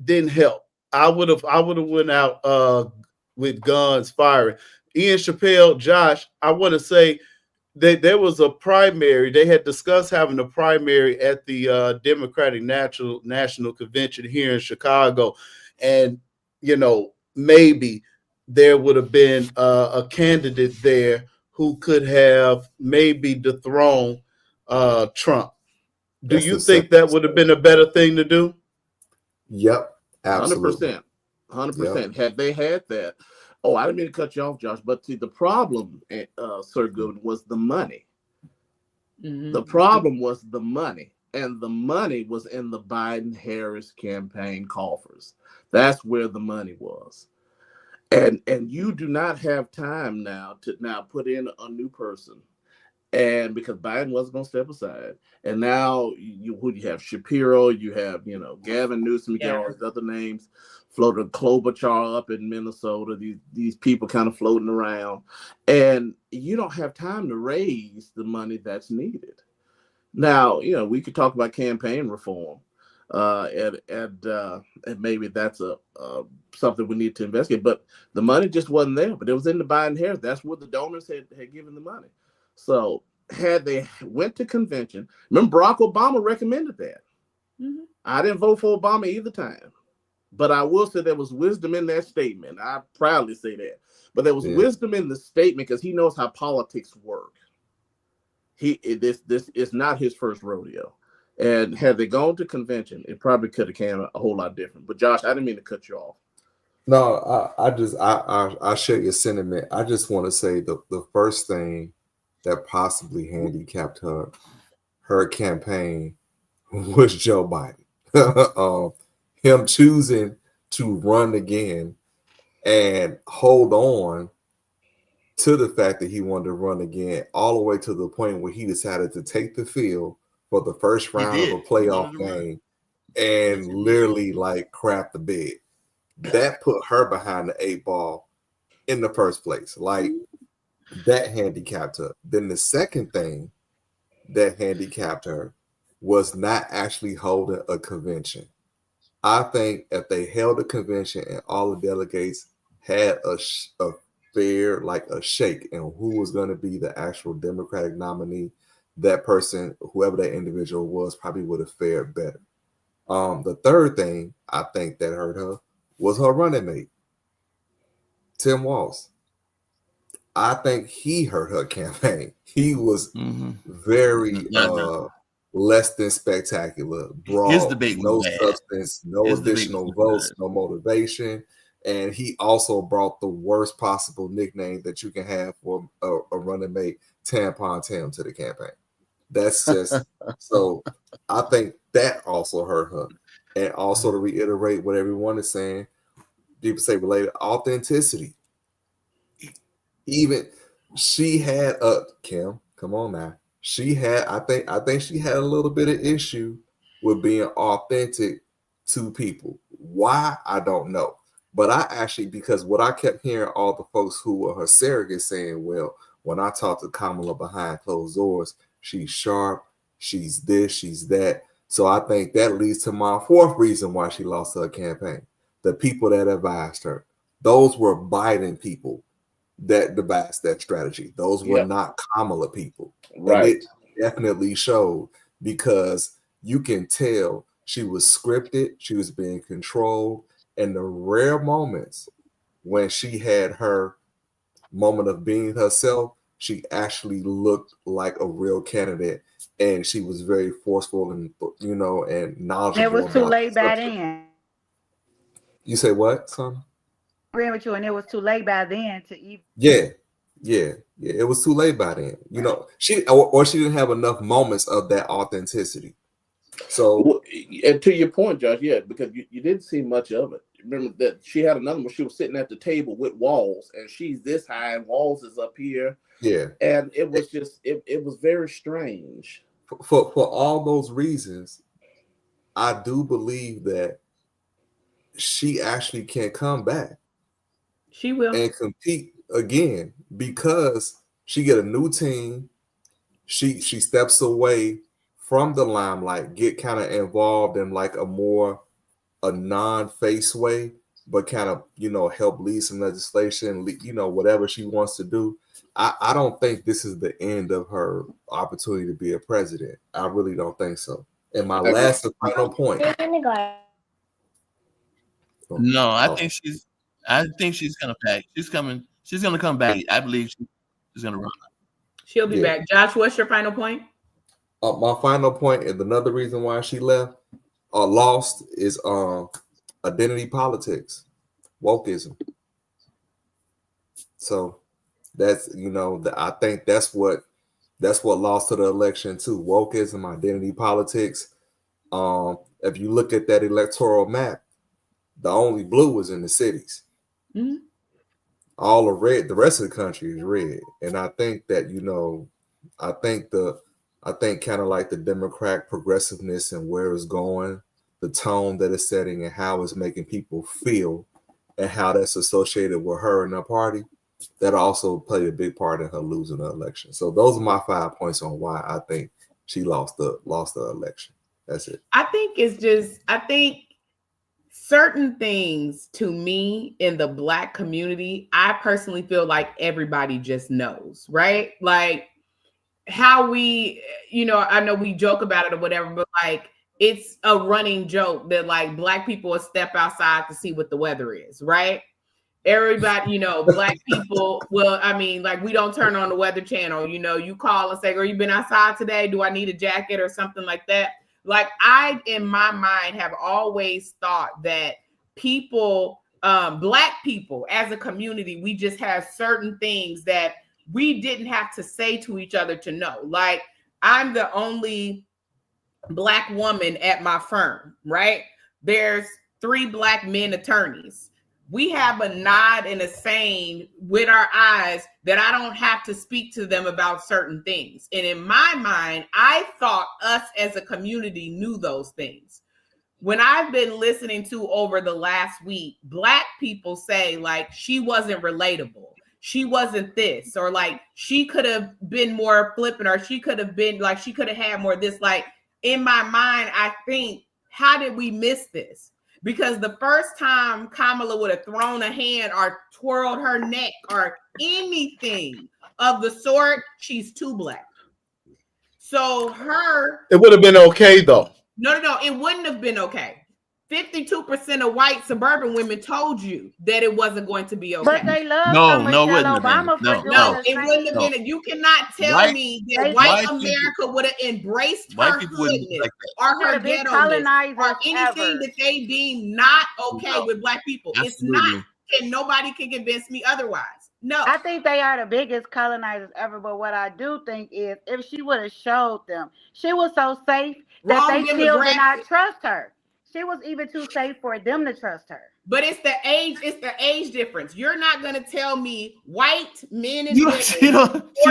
didn't help. I would have went out with guns firing. Ian Chappelle, Josh, I want to say that there was a primary. They had discussed having a primary at the Democratic National Convention here in Chicago, and you know, maybe there would have been a candidate there who could have maybe dethroned Trump. Do you think that would have been a better thing to do? Yep, absolutely. 100%. Had they had that, oh, I didn't mean to cut you off, Josh, but see, the problem, Sir Good, was the money. Mm-hmm. The problem was the money, and the money was in the Biden-Harris campaign coffers. That's where the money was. And you do not have time now to put in a new person. And because Biden wasn't going to step aside, and now you have Shapiro, you have, you know, Gavin Newsom, you got all these other names floating, Klobuchar up in Minnesota, these people kind of floating around, and you don't have time to raise the money that's needed. Now, you know, we could talk about campaign reform, and maybe that's a something we need to investigate. But the money just wasn't there. But it was in the Biden-Harris. That's where the donors had given the money. So had they went to convention, remember Barack Obama recommended that. Mm-hmm. I didn't vote for Obama either time, but I will say there was wisdom in that statement. I proudly say that. But there was wisdom in the statement because he knows how politics work. This is not his first rodeo. And had they gone to convention, it probably could have came a whole lot different. But Josh, I didn't mean to cut you off. No, I share your sentiment. I just want to say the first thing that possibly handicapped her campaign was Joe Biden. Him choosing to run again and hold on to the fact that he wanted to run again, all the way to the point where he decided to take the field for the first round of a playoff game and literally like crap the bed. That put her behind the 8 ball in the first place. Like, that handicapped her. Then the second thing that handicapped her was not actually holding a convention. I think if they held a convention and all the delegates had a fared like a shake and who was going to be the actual Democratic nominee, that person, whoever that individual was, probably would have fared better. The third thing I think that hurt her was her running mate, Tim Walz. I think he hurt her campaign. He was very less than spectacular, broad, no substance, no additional votes, no motivation. And he also brought the worst possible nickname that you can have for a running mate, Tampon Tim, to the campaign. That's just so I think that also hurt her. And also to reiterate what everyone is saying, people say related authenticity. Even she had Kim, come on now. She had, I think she had a little bit of issue with being authentic to people. Why? I don't know. But I actually, because what I kept hearing all the folks who were her surrogates saying, well, when I talked to Kamala behind closed doors, she's sharp, she's this, she's that. So I think that leads to my fourth reason why she lost her campaign. The people that advised her. Those were Biden people that devised that strategy. Those were not Kamala people. Right. And it definitely showed, because you can tell she was scripted, she was being controlled, and the rare moments when she had her moment of being herself, she actually looked like a real candidate, and she was very forceful and, you know, and knowledgeable. It was too late by then. You say what, son? Agreeing with you, and it was too late by then to even. Yeah. It was too late by then. You know, she or she didn't have enough moments of that authenticity. So, and to your point, Josh, because you didn't see much of it. Remember that she had another one. She was sitting at the table with Walz, and she's this high, and Walz is up here. Yeah, and it was just it was very strange. For all those reasons, I do believe that she actually can come back. She will and compete again, because she get a new team. She steps away from the limelight, get kind of involved in like a non-face way, but kind of, you know, help lead some legislation, you know, whatever she wants to do. I don't think this is the end of her opportunity to be a president. I really don't think so. And my last and final point. No, I think she's gonna back. She's gonna come back. I believe she's gonna run. She'll be back. Josh, what's your final point? My final point, and another reason why she left or lost, is identity politics, wokeism. So that's, you know, I think that's what lost to the election too. Wokeism, identity politics. If you look at that electoral map, the only blue was in the cities. Mm-hmm. All the red, the rest of the country is red. And I think that, you know, I think kind of like the Democrat progressiveness and where it's going, the tone that it's setting, and how it's making people feel, and how that's associated with her and her party, that also played a big part in her losing the election. So those are my 5 points on why I think she lost the election. That's it. I think certain things, to me, in the Black community, I personally feel like everybody just knows, right? Like how we, you know, I know we joke about it or whatever, but like it's a running joke that like Black people will step outside to see what the weather is, right? Everybody, you know, Black people will, I mean, like we don't turn on the Weather Channel, you know, you call and say, "Are you been outside today? Do I need a jacket?" or something like that. Like I, in my mind, have always thought that people, Black people as a community, we just have certain things that we didn't have to say to each other to know. Like I'm the only Black woman at my firm, right? There's 3 Black men attorneys. We have a nod and a saying with our eyes that I don't have to speak to them about certain things. And in my mind, I thought us as a community knew those things. When I've been listening to over the last week, Black people say like, she wasn't relatable. She wasn't this, or like, she could have been more flippant, or she could have been like, she could have had more this. Like in my mind, I think, how did we miss this? Because the first time Kamala would have thrown a hand or twirled her neck or anything of the sort, she's too black. So it would have been okay though. No, it wouldn't have been okay. 52% of white suburban women told you that it wasn't going to be okay. But they love No, Michelle wouldn't have been. Obama for doing No, the it same. wouldn't have been. You cannot tell me that white America would have embraced her hoodness like or her ghetto-ness or anything ever. that they deem not okay with black people. Absolutely. It's not, and nobody can convince me otherwise. No. I think they are the biggest colonizers ever, but what I do think is if she would have showed them, she was so safe that they still did not trust her. She was even too safe for them to trust her. But it's the age difference. You're not gonna tell me white men and women,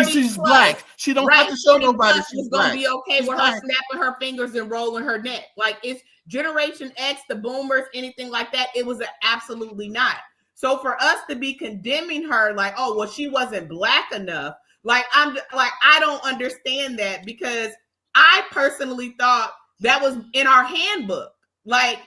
she's black. She don't have to show nobody she's gonna black. be okay with her snapping her fingers and rolling her neck. Like it's Generation X, the boomers, anything like that. It was absolutely not. So for us to be condemning her, like, oh, well, she wasn't black enough. Like I don't understand that because I personally thought that was in our handbook. Like,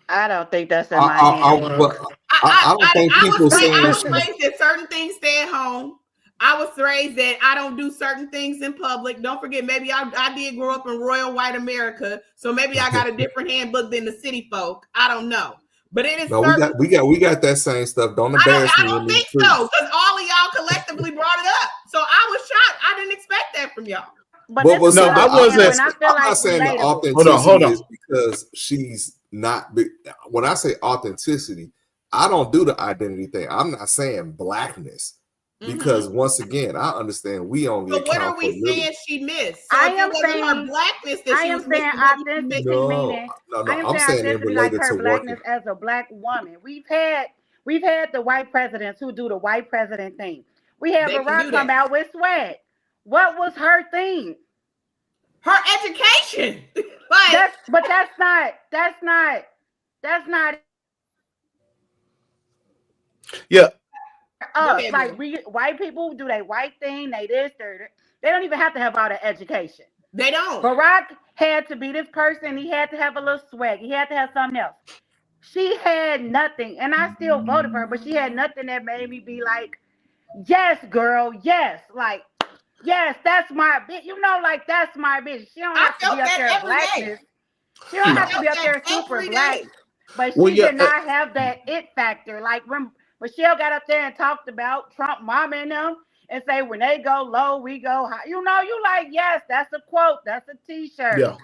I don't think that's in my handbook. I don't think people say I was raised that certain things stay at home. I was raised that I don't do certain things in public. Don't forget, maybe I did grow up in royal white America, so maybe I got a different handbook than the city folk. I don't know. But it is we got that same stuff. Don't embarrass me. I don't think so, because all of y'all collectively brought it up. So I was shocked. I didn't expect that from y'all. But what was I wasn't. I'm not saying the authenticity is because she's not. When I say authenticity, I don't do the identity thing. I'm not saying blackness. Because once again, I understand we only. But what are we saying she missed? So I am saying her blackness that I am saying authenticity meaning. I'm saying it related like her to blackness working. as a black woman. We've had the white presidents who do the white president thing. We had Barack come out with swag. What was her thing? Her education. That's not. Yeah. Like white people do they white thing, they don't even have to have all the education. They don't. Barack had to be this person, he had to have a little swag, he had to have something else. She had nothing, and I still voted for her, but she had nothing that made me be like, yes, girl, yes, like, yes, that's my bitch. You know, like that's my bitch. She don't have to be up there blackness. She don't have to be up there super black. But she did not have that it factor. Like when Michelle got up there and talked about Trump mama and them and say when they go low, we go high. You know, you like, yes, that's a quote, that's a t-shirt. Yeah.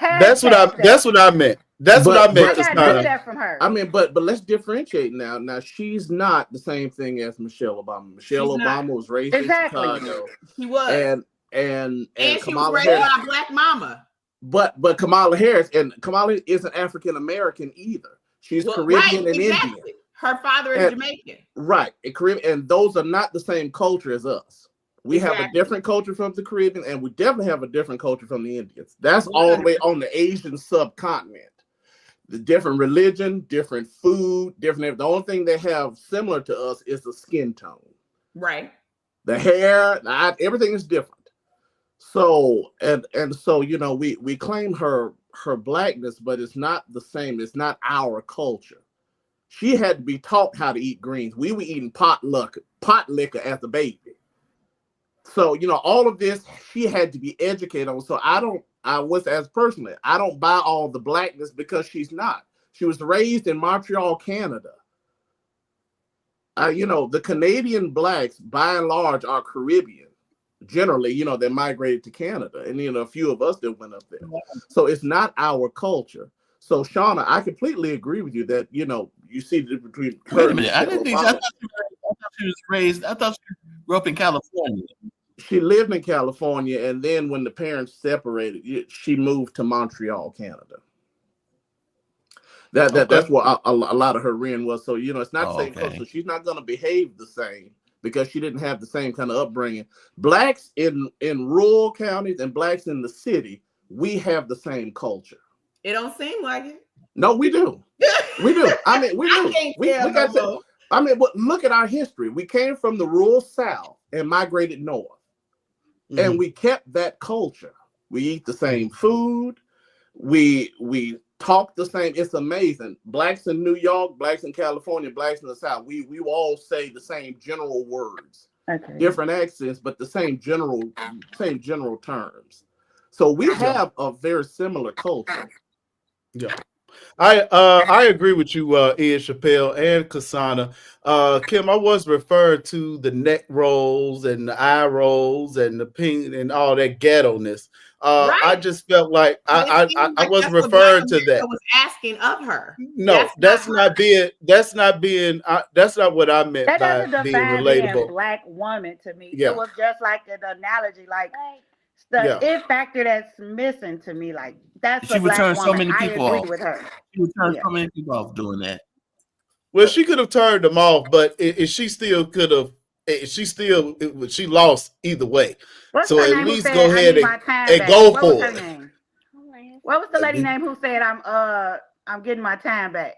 That's what I meant. That's what I meant. I got that from her. I mean, but let's differentiate now. Now she's not the same thing as Michelle Obama. Michelle Obama was raised in Chicago. She was. And she Kamala was raised Harris, by a black mama. But Kamala Harris, and Kamala isn't African American either. She's Caribbean and Indian. Her father is Jamaican. Right. And those are not the same culture as us. We have a different culture from the Caribbean, and we definitely have a different culture from the Indians. That's all the way on the Asian subcontinent. The different religion, different food, different. The only thing they have similar to us is the skin tone. Right. The hair, everything is different. So and so, you know, we claim her blackness, but it's not the same. It's not our culture. She had to be taught how to eat greens. We were eating pot liquor as a baby. So, you know, all of this, she had to be educated on. So I don't buy all the blackness because she's not. She was raised in Montreal, Canada. You know, the Canadian blacks, by and large, are Caribbean. Generally, you know, they migrated to Canada. And, you know, a few of us that went up there. So it's not our culture. So, Shauna, I completely agree with you that, you know, you see the difference between her. Wait a minute. I thought she was raised. I thought she grew up in California. She lived in California, and then when the parents separated, she moved to Montreal, Canada. That's where a lot of her reign was. So, you know, it's not the same culture. So she's not going to behave the same because she didn't have the same kind of upbringing. Blacks in rural counties and blacks in the city, we have the same culture. It don't seem like it. No, we do. We do. I mean, we do. We got to. I mean, but look at our history. We came from the rural South and migrated north. And we kept that culture. We eat the same food. We talk the same. It's amazing. Blacks in New York, blacks in California, blacks in the South. We all say the same general words, different accents, but the same general terms. So we have a very similar culture. Yeah. I agree with you, Ian Chappelle and Kasana. Kim, I was referring to the neck rolls and the eye rolls and the pink and all that ghetto-ness. Right. I just felt like I wasn't referring to that. Was asking of her. No, that's not what I meant that by doesn't being define relatable. being black woman to me. Yeah. It was just like an analogy, like the it factor that's missing to me. Like that's she a black would turn woman. so many I people agree off. with her. She would turn so many people off doing that. Well, she could have turned them off, but she still could have. She lost either way. What's so her at name least who go said, ahead and go what for was her it. name? What was the lady name who said I'm getting my time back?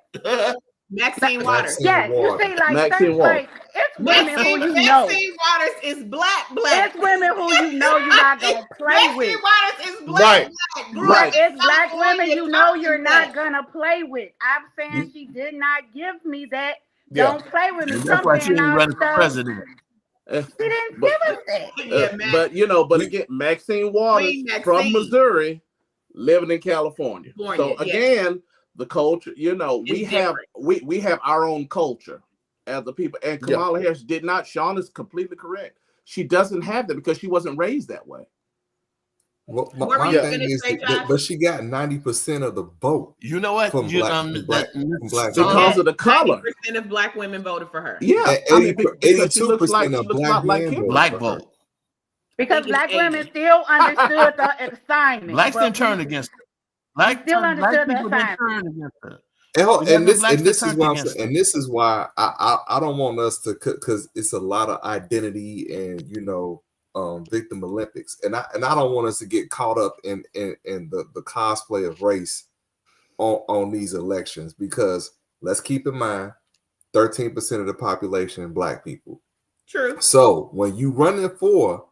Maxine Waters. Yes, you see, like that's like it's women who you know. Maxine Waters is black. It's women who you know you're not gonna play with. Maxine Waters is black. Right. It's black women you know you're not gonna play with. I'm saying she did not give me that. Don't play with me. That's why she didn't run for president. She didn't give us that. But again, Maxine Waters from Missouri, living in California. So again, the culture, we have our own culture as the people. And Kamala Harris did not. Sean is completely correct. She doesn't have that because she wasn't raised that way. Well, my thing is, but she got 90% of the vote. You know what? From black because of the color. 90% of black women voted for her. Yeah, 82% of black men black vote. Because black women still understood the assignment. Blacks didn't turn against her. Black people didn't turn against her. And this is why I'm saying, and this is why I don't want us to, because it's a lot of identity and victim Olympics, and I don't want us to get caught up in the cosplay of race on these elections, because let's keep in mind 13% of the population black people. True. So when you running for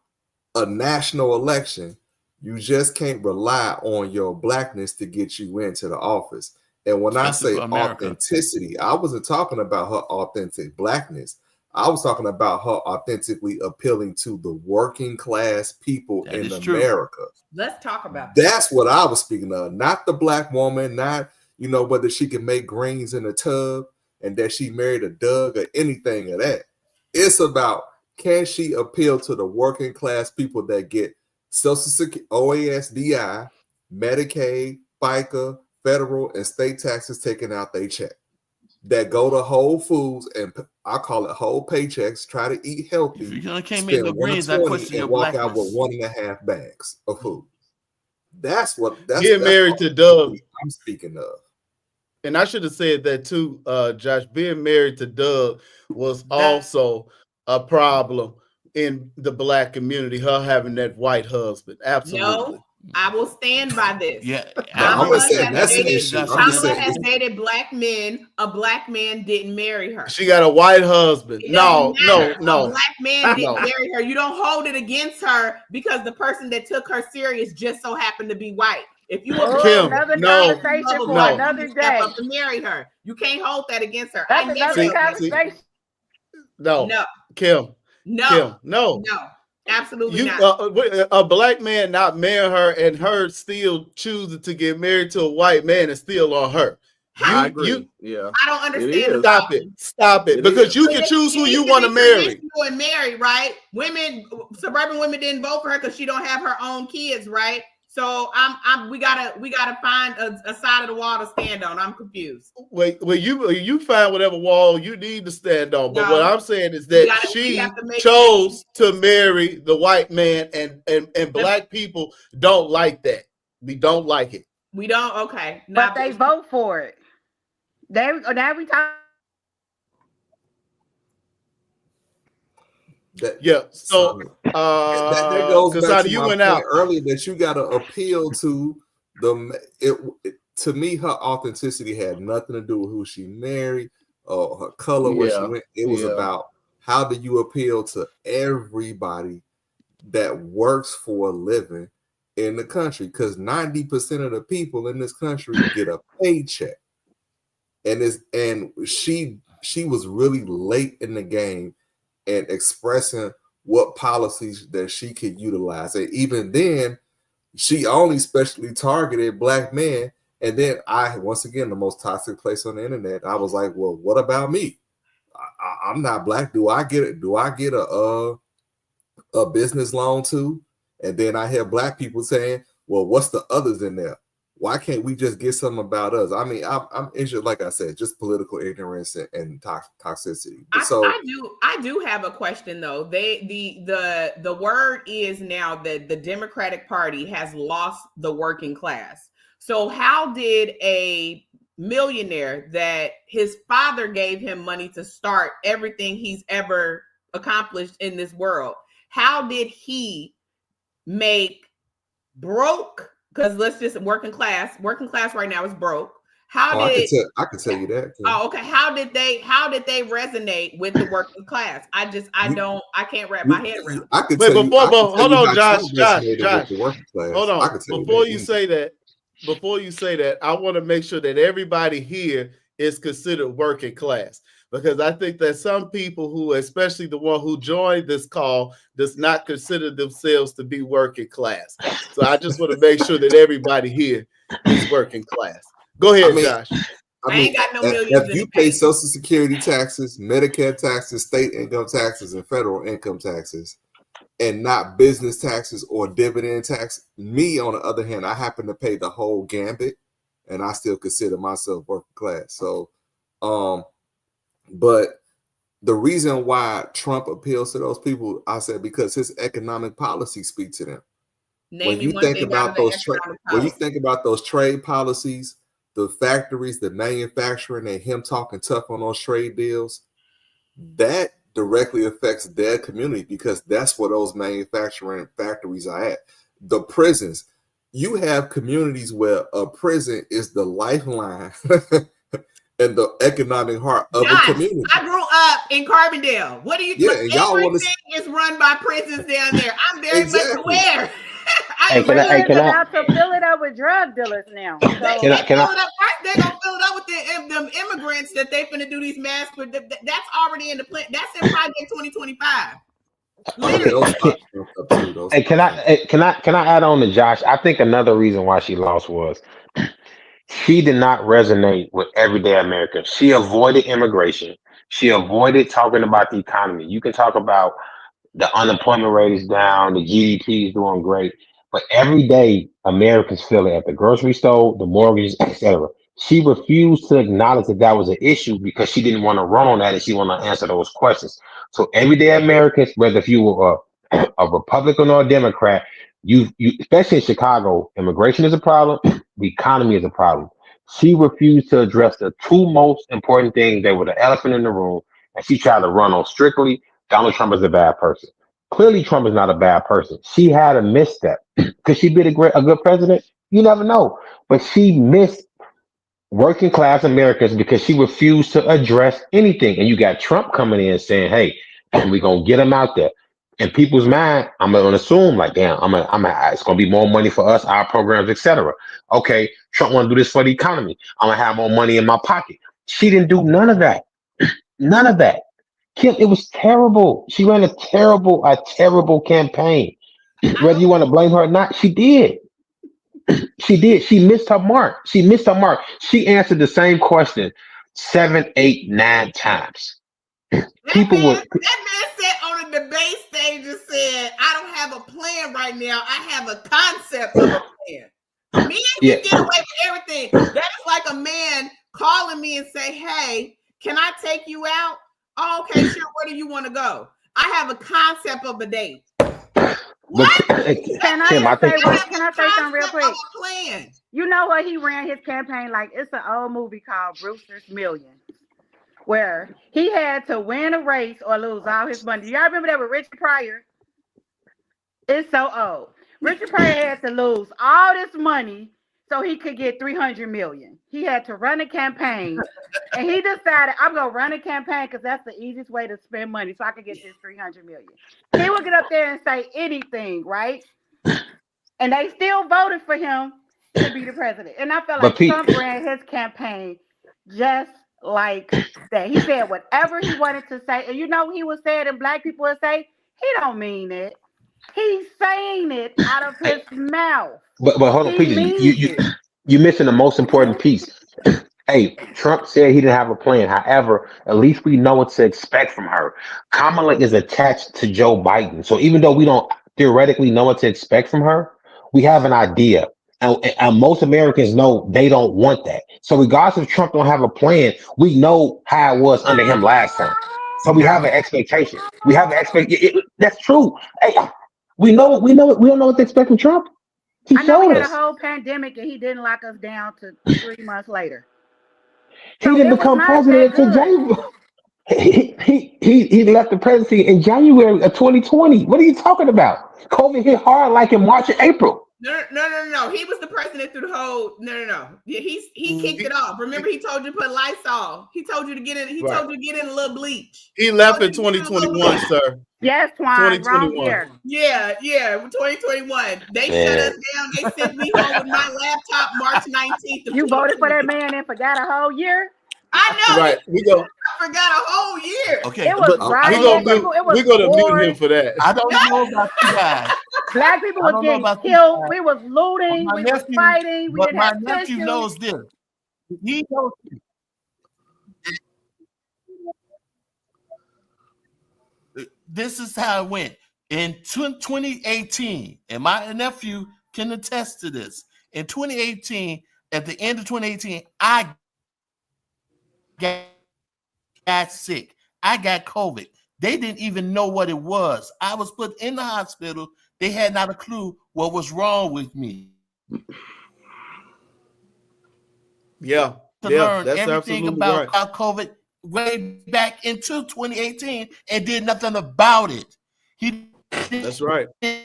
a national election, you just can't rely on your blackness to get you into the office. And when I say authenticity, I wasn't talking about her authentic blackness. I was talking about her authentically appealing to the working class people in America. Let's talk about that. That's what I was speaking of, not the black woman, not whether she can make greens in a tub and that she married a Doug or anything of that. It's about, can she appeal to the working class people that get Social Security, OASDI, Medicaid, FICA, federal and state taxes taken out their check, that go to Whole Foods and I call it whole paychecks, try to eat healthy. If you can't make no greens, I question your walk blackness. out with 1.5 bags of food. That's married to Doug. I'm speaking of. And I should have said that too, Josh. Being married to Doug was also a problem in the black community. Her having that white husband, absolutely. No, I will stand by this. Yeah, I'm gonna say that's an issue. Kamala has dated black men. A black man didn't marry her. She got a white husband. No. A black man didn't marry her. You don't hold it against her because the person that took her serious just so happened to be white. If you another conversation for another day to marry her, you can't hold that against her. That's another conversation. No, Kim. No, absolutely not. A black man not marry her and her still choosing to get married to a white man is still on her. I agree. I don't understand. Stop it. Because you can choose who you want to marry. And marry, right? Suburban women didn't vote for her because she don't have her own kids, right? So we gotta find a side of the wall to stand on. I'm confused. Well, you find whatever wall you need to stand on. But what I'm saying is that she chose to marry the white man, and black people don't like that. We don't like it. We don't. Okay, but they vote for it. Now we talk. So that goes back to you my went point out earlier that you got to appeal to to me, her authenticity had nothing to do with who she married or her color, where she went. It was about how do you appeal to everybody that works for a living in the country, because 90% of the people in this country get a paycheck. And she was really late in the game and expressing what policies that she could utilize. And even then, she only specially targeted Black men. And then once again, the most toxic place on the internet, I was like, well, what about me? I'm not Black. Do I get a business loan too? And then I hear Black people saying, well, what's the others in there? Why can't we just get something about us? I mean, I'm interested, like I said, just political ignorance and toxicity. I do have a question though. The word is now that the Democratic Party has lost the working class. So how did a millionaire that his father gave him money to start everything he's ever accomplished in this world, how did he make broke? Because let's just working class right now is broke. I can tell you that. Oh, okay. How did they resonate with the working class? I can't wrap my head around. I could tell you. Hold on, Josh. Hold on. Before you say that, I want to make sure that everybody here is considered working class, because I think that some people who, especially the one who joined this call, does not consider themselves to be working class. So I just want to make sure that everybody here is working class. Go ahead, Josh. I ain't got no millions. If you pay Social Security taxes, Medicare taxes, state income taxes, and federal income taxes, and not business taxes or dividend tax, me, on the other hand, I happen to pay the whole gambit, and I still consider myself working class. So, but the reason why Trump appeals to those people, I said, because his economic policies speak to them. When you think about those trade policies, the factories, the manufacturing, and him talking tough on those trade deals, that directly affects their community, because that's where those manufacturing factories are at. The prisons, you have communities where a prison is the lifeline and the economic heart of a community. I grew up in Carbondale. What do you think? Everything is run by prisons down there. I'm very much aware. They're about to fill it up with drug dealers now. So they're gonna fill it up with the immigrants that they finna do these mass. That's already in the plan. That's in Project 2025. Hey, can I add on to Josh? I think another reason why she lost was she did not resonate with everyday Americans. She avoided immigration. She avoided talking about the economy. You can talk about the unemployment rate is down, the GDP is doing great, but everyday Americans feel it at the grocery store, the mortgages, etc. She refused to acknowledge that was an issue because she didn't want to run on that and she wanted to answer those questions. So everyday Americans, whether if you were a Republican or a Democrat, you especially in Chicago, immigration is a problem, the economy is a problem. She refused to address the two most important things that were the elephant in the room, and she tried to run on strictly Donald Trump is a bad person. Clearly, Trump is not a bad person. She had a misstep. Could she be a good president? You never know. But she missed working class Americans because she refused to address anything. And you got Trump coming in saying, "Hey, we're gonna get him out there." In people's mind, I'm gonna assume like, damn, it's gonna be more money for us, our programs, etc. Okay, Trump want to do this for the economy. I'm gonna have more money in my pocket. She didn't do none of that. None of that. Kim, it was terrible. She ran a terrible campaign. Whether you want to blame her or not, she did. She did. She missed her mark. She answered the same question 7, 8, 9 times. That man sat on a debate stage and said, "I don't have a plan right now. I have a concept of a plan." Men can get away with everything. That is like a man calling me and say, "Hey, can I take you out?" Oh, okay, sure. Where do you want to go? I have a concept of a date. What? Can I say something real quick? Plan. You know what? He ran his campaign like it's an old movie called Brewster's Millions, where he had to win a race or lose all his money. Do y'all remember that with Richard Pryor? It's so old. Richard Pryor had to lose all this money so he could get 300 million. He had to run a campaign, and he decided, I'm gonna run a campaign because that's the easiest way to spend money, so I could get this 300 million. He would get up there and say anything, right? and they still voted for him to be the president. And I feel But like Pete, Trump ran his campaign just like that. He said whatever he wanted to say, and you know he was saying, and black people would say he don't mean it. He's saying it out of his mouth. but hold on, He Peter, means it. you missing the most important piece. Hey, Trump said he didn't have a plan. However, at least we know what to expect from her. Kamala is attached to Joe Biden. So even though we don't theoretically know what to expect from her, we have an idea. And most Americans know they don't want that. So regardless if Trump don't have a plan, we know how it was under him last time. So we have an expectation. We have an That's true. Hey, we don't know what to expect from Trump. He I know we showed had a us. whole pandemic and he didn't lock us down to 3 months later. He So didn't it was become not that president until good. January. He left the presidency in January of 2020. What are you talking about? COVID hit hard like in March and April. No. He was the president through the whole. No. Yeah, he kicked it off. Remember, he told you to put Lysol. He told you to get in. He Right. told you to get in a little bleach. He left in Told you to get in a little 2021, bleach. sir. Yes, Twan, wrong 2021. year. Yeah, 2021. They shut us down. They sent me home with my laptop March 19th. You voted for that man and forgot a whole year? I know. Right. I forgot a whole year. Okay, It was but riot. People, it was We're gonna mute him wars. for that. I don't know about you guys. Black people I was don't know getting about you killed. guys. We was looting. My We was nephew, fighting. We but didn't my have nephew tissues. knows this. He knows this is how it went in 2018, and my nephew can attest to this. In 2018, at the end of 2018, I got sick. I got COVID. They didn't even know what it was. I was put in the hospital. They had not a clue what was wrong with me. Yeah. To Yeah, learn that's everything absolutely about right. COVID way back into 2018 and did nothing about it. He That's right. and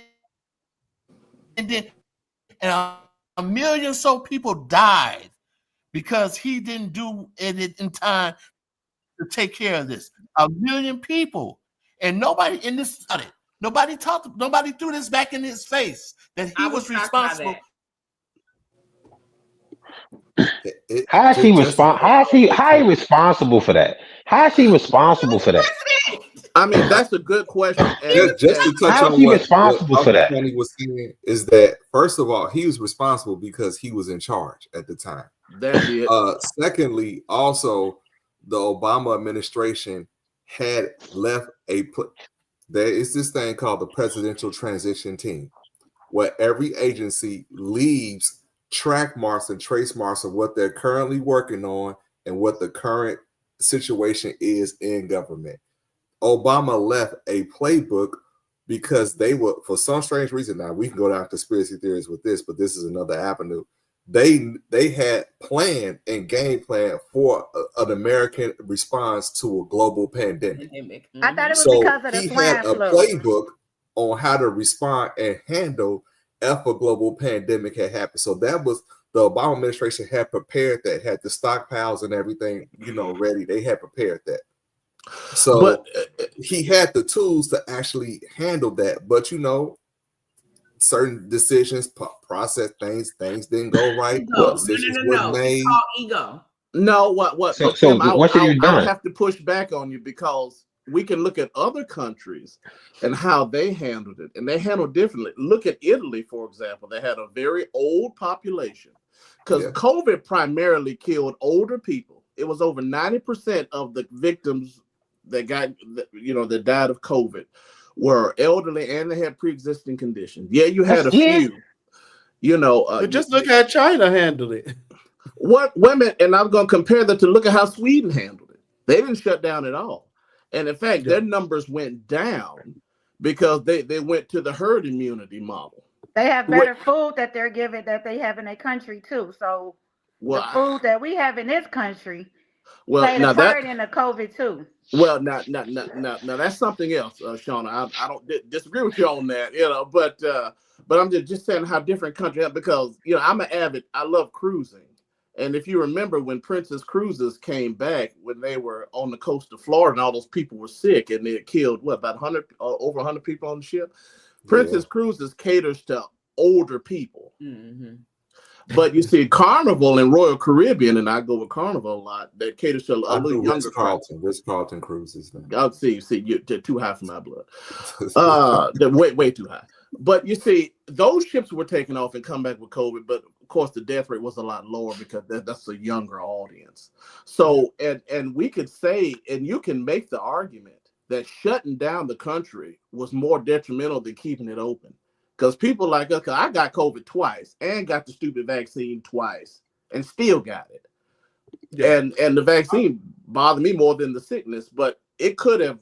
a million so people died because he didn't do it in time to take care of this. A million people, and nobody in this study, nobody threw this back in his face that he I was shocked by responsible. that. How is he responsible for that? How is he responsible for that? I mean, that's a good question. Just to touch How is on he what responsible for Uncle that? Tony was saying is that, first of all, he was responsible because he was in charge at the time. That's it. Secondly, also, the Obama administration had left there is this thing called the Presidential Transition Team, where every agency leaves track marks and trace marks of what they're currently working on and what the current situation is in government. Obama left a playbook because they were, for some strange reason, now we can go down conspiracy theories with this, but this is another avenue. They had planned and game plan for an American response to a global pandemic. I thought it was So because of the he swine had a flu. playbook on how to respond and handle if a global pandemic had happened. So that was the Obama administration had prepared that, had the stockpiles and everything, ready. They had prepared that. So he had the tools to actually handle that. But certain decisions, process things didn't go right. Decisions No. made. It's called ego. No, what? So Tim, what should he I done? would have to push back on you because we can look at other countries and how they handled it, and they handled differently. Look at Italy, for example. They had a very old population because COVID primarily killed older people. It was over 90% of the victims that that died of COVID were elderly and they had pre-existing conditions. Yeah, you had a few. But just look how China handled it. What women, and I'm going to compare that to look at how Sweden handled it. They didn't shut down at all. And in fact, their numbers went down because they went to the herd immunity model. They have better food that they're giving that they have in their country too. So the food that we have in this country played a part in the COVID too. Well, now that's something else, Shauna. I don't disagree with you on that, but I'm just saying how different countries, because I'm an avid. I love cruising, and if you remember when Princess Cruises came back when they were on the coast of Florida and all those people were sick and they killed about over 100 people on the ship. Princess Cruises caters to older people. Mm-hmm. But you see, Carnival and Royal Caribbean, and I go with Carnival a lot, that caters to a little younger crowd. Ritz-Carlton cruises now. I'll see, you're too high for my blood. They're way too high. But you see, those ships were taken off and come back with COVID, but of course the death rate was a lot lower because that's a younger audience. So, and we could say, and you can make the argument that shutting down the country was more detrimental than keeping it open. Because people like us, I got COVID twice and got the stupid vaccine twice and still got it. Yeah. And the vaccine bothered me more than the sickness, but it could have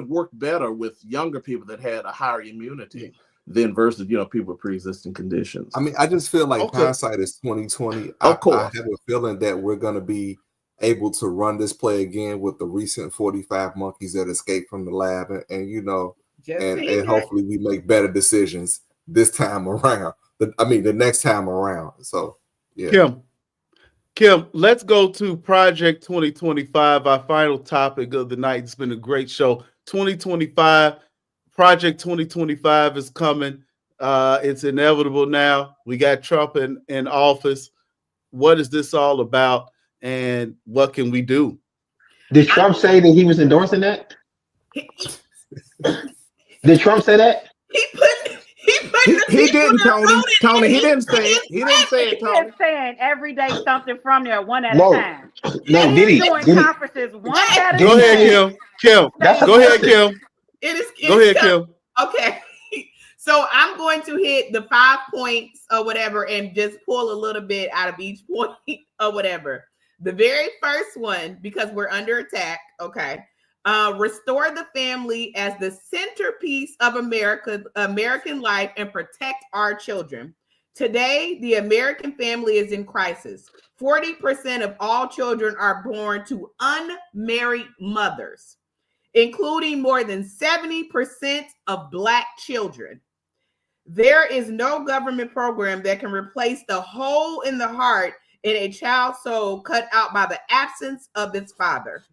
worked better with younger people that had a higher immunity than versus people with pre-existing conditions. I mean, I just feel like hindsight is 2020. Of course. I have a feeling that we're going to be able to run this play again with the recent 45 monkeys that escaped from the lab, and hopefully we make better decisions this time around. The next time around. So, yeah. Kim, let's go to Project 2025, our final topic of the night. It's been a great show. 2025, Project 2025 is coming. It's inevitable now. We got Trump in office. What is this all about, and what can we do? Did Trump say that he was endorsing that? Did Trump say that? He didn't, Tony. Tony, he didn't say it. He didn't say it, Tony. He's saying every day something from there, one at a time. No, did he? Doing conferences one at a time. Go ahead, Kim. Go ahead, Kim. Go ahead, Kim. Okay. So I'm going to hit the 5 points or whatever and just pull a little bit out of each point or whatever. The very first one, because we're under attack, okay. Restore the family as the centerpiece of American life and protect our children. Today, the American family is in crisis. 40% of all children are born to unmarried mothers, including more than 70% of Black children. There is no government program that can replace the hole in the heart in a child's soul cut out by the absence of its father.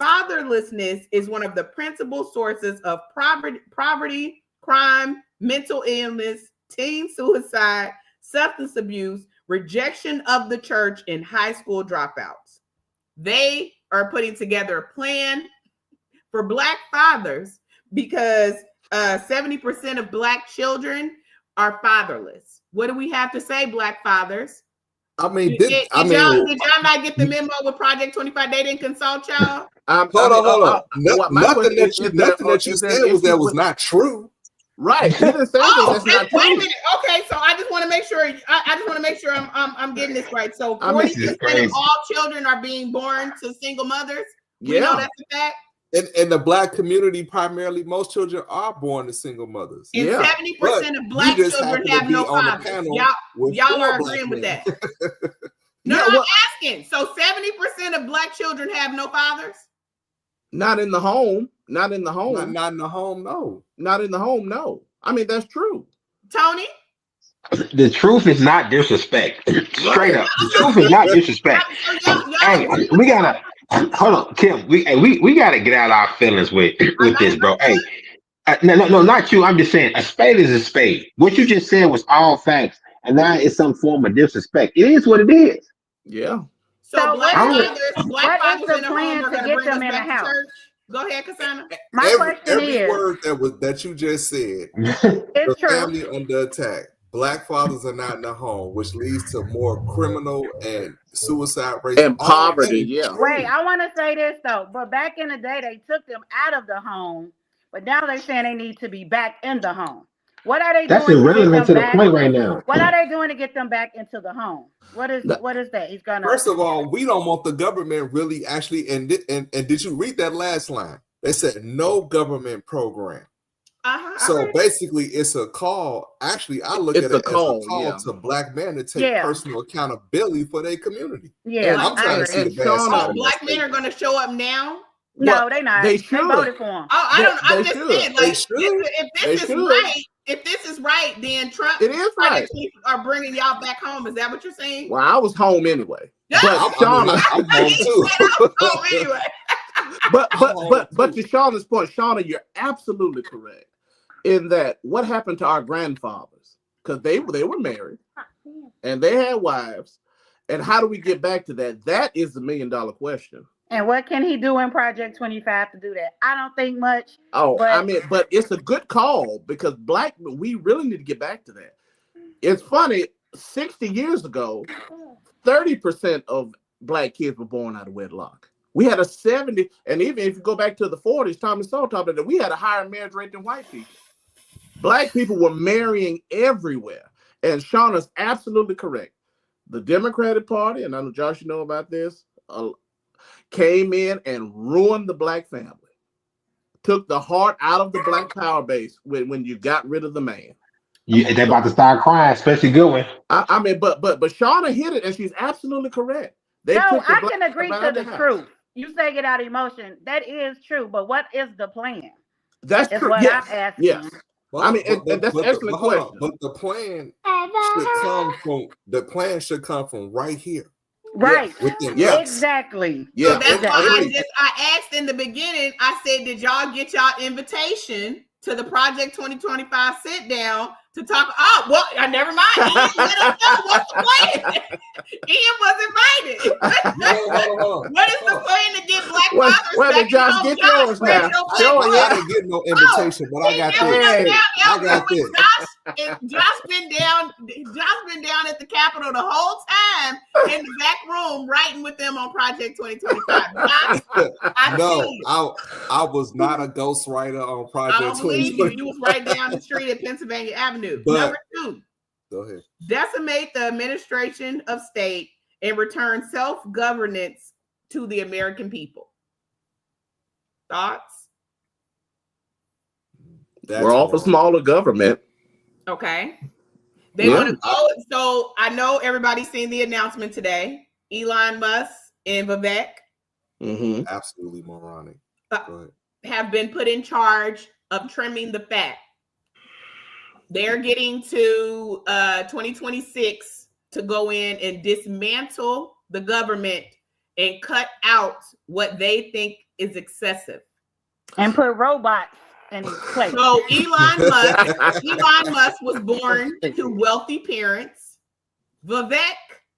Fatherlessness is one of the principal sources of poverty, crime, mental illness, teen suicide, substance abuse, rejection of the church, and high school dropouts. They are putting together a plan for Black fathers because 70% of Black children are fatherless. What do we have to say, Black fathers? I mean, did y'all not get the memo with Project 25? They didn't consult y'all? Hold on. Nothing that you said was not true. Right. He didn't say that's not true. Wait a minute. Okay, so I just want to make sure. I just want to make sure I'm getting this right. So 40% of all children are being born to single mothers. We know that's a fact. In the Black community, primarily, most children are born to single mothers. And 70% of Black children have no fathers. Y'all are agreeing with that. No, I'm asking. So 70% of Black children have no fathers? Not in the home. Not in the home. Not in the home, no. Not in the home, no. I mean, that's true. Tony? The truth is not disrespect. Straight up. The truth is not disrespect. Hey, we gotta hold on, Kim. We gotta get out our feelings with this, bro. Hey, no, not you. I'm just saying a spade is a spade. What you just said was all facts, and that is some form of disrespect. It is what it is. Yeah. So Black fathers in the home are going to bring us back to church. Go ahead, Cassandra. My question is, every word that you just said, it's true. Family under attack. Black fathers are not in the home, which leads to more criminal and suicide rates and poverty. Yeah. Wait, I want to say this though. But back in the day, they took them out of the home, but now they're saying they need to be back in the home. What are they doing? That's irrelevant to the point right now. What are they doing to get them back into the home? What is that? He's gonna. First of all, we don't want the government really actually. And did you read that last line? They said no government program. So basically, it's a call. Actually, I look at it as a call to Black men to take personal accountability for their community. Yeah, and I'm trying to see the bad side. Black men are going to show up now. No, they're not. They voted for him. Oh, I don't. I'm just saying, like, if this is right, then Trump it is right. Are bringing y'all back home. Is that what you're saying? Well, I was home anyway. Yeah. But Shauna, I'm home too. Home anyway. but to Shauna's point, Shauna, you're absolutely correct in that. What happened to our grandfathers? because they were married and they had wives. And how do we get back to that? That is the $1 million question. And what can he do in Project 25 to do that? I don't think much. Oh, but it's a good call because we really need to get back to that. It's funny, 60 years ago, 30% of Black kids were born out of wedlock. We had a 70, and even if you go back to the 40s, Thomas Sowell talked about that, we had a higher marriage rate than white people. Black people were marrying everywhere. And Shauna's absolutely correct. The Democratic Party, and I know Josh, you know about this, came in and ruined the Black family. Took the heart out of the Black power base when you got rid of the man. They're about to start crying, especially Goodwin. I mean, but Shauna hit it, and she's absolutely correct. I can agree to the truth. You say it out of emotion. That is true. But what is the plan? That's true. What I'm asking. Yes. Well, I mean, that's an excellent question. But the plan should come from right here. Right. Yes. Exactly. Yeah. So that's why I asked in the beginning, I said, did y'all get y'all invitation to the Project 2025 sit down to talk? Oh, well, never mind. Ian let us know what's the plan. Ian was invited. What is the plan to get Black fathers back? Did Josh get yours now? I didn't get no invitation, but I got this. I got this. Josh been down at the Capitol the whole time in the back room writing with them on Project 2025. I was not a ghostwriter on Project 2025. You was right down the street at Pennsylvania Avenue. But, Number 2. Go ahead. Decimate the administration of state and return self-governance to the American people. Thoughts? We're all for smaller government. Okay. They want to go. So I know everybody's seen the announcement today. Elon Musk and Vivek. Absolutely moronic. Have been put in charge of trimming the fat. They're getting to 2026 to go in and dismantle the government and cut out what they think is excessive. And put robots in place. So Elon Musk was born to wealthy parents. Vivek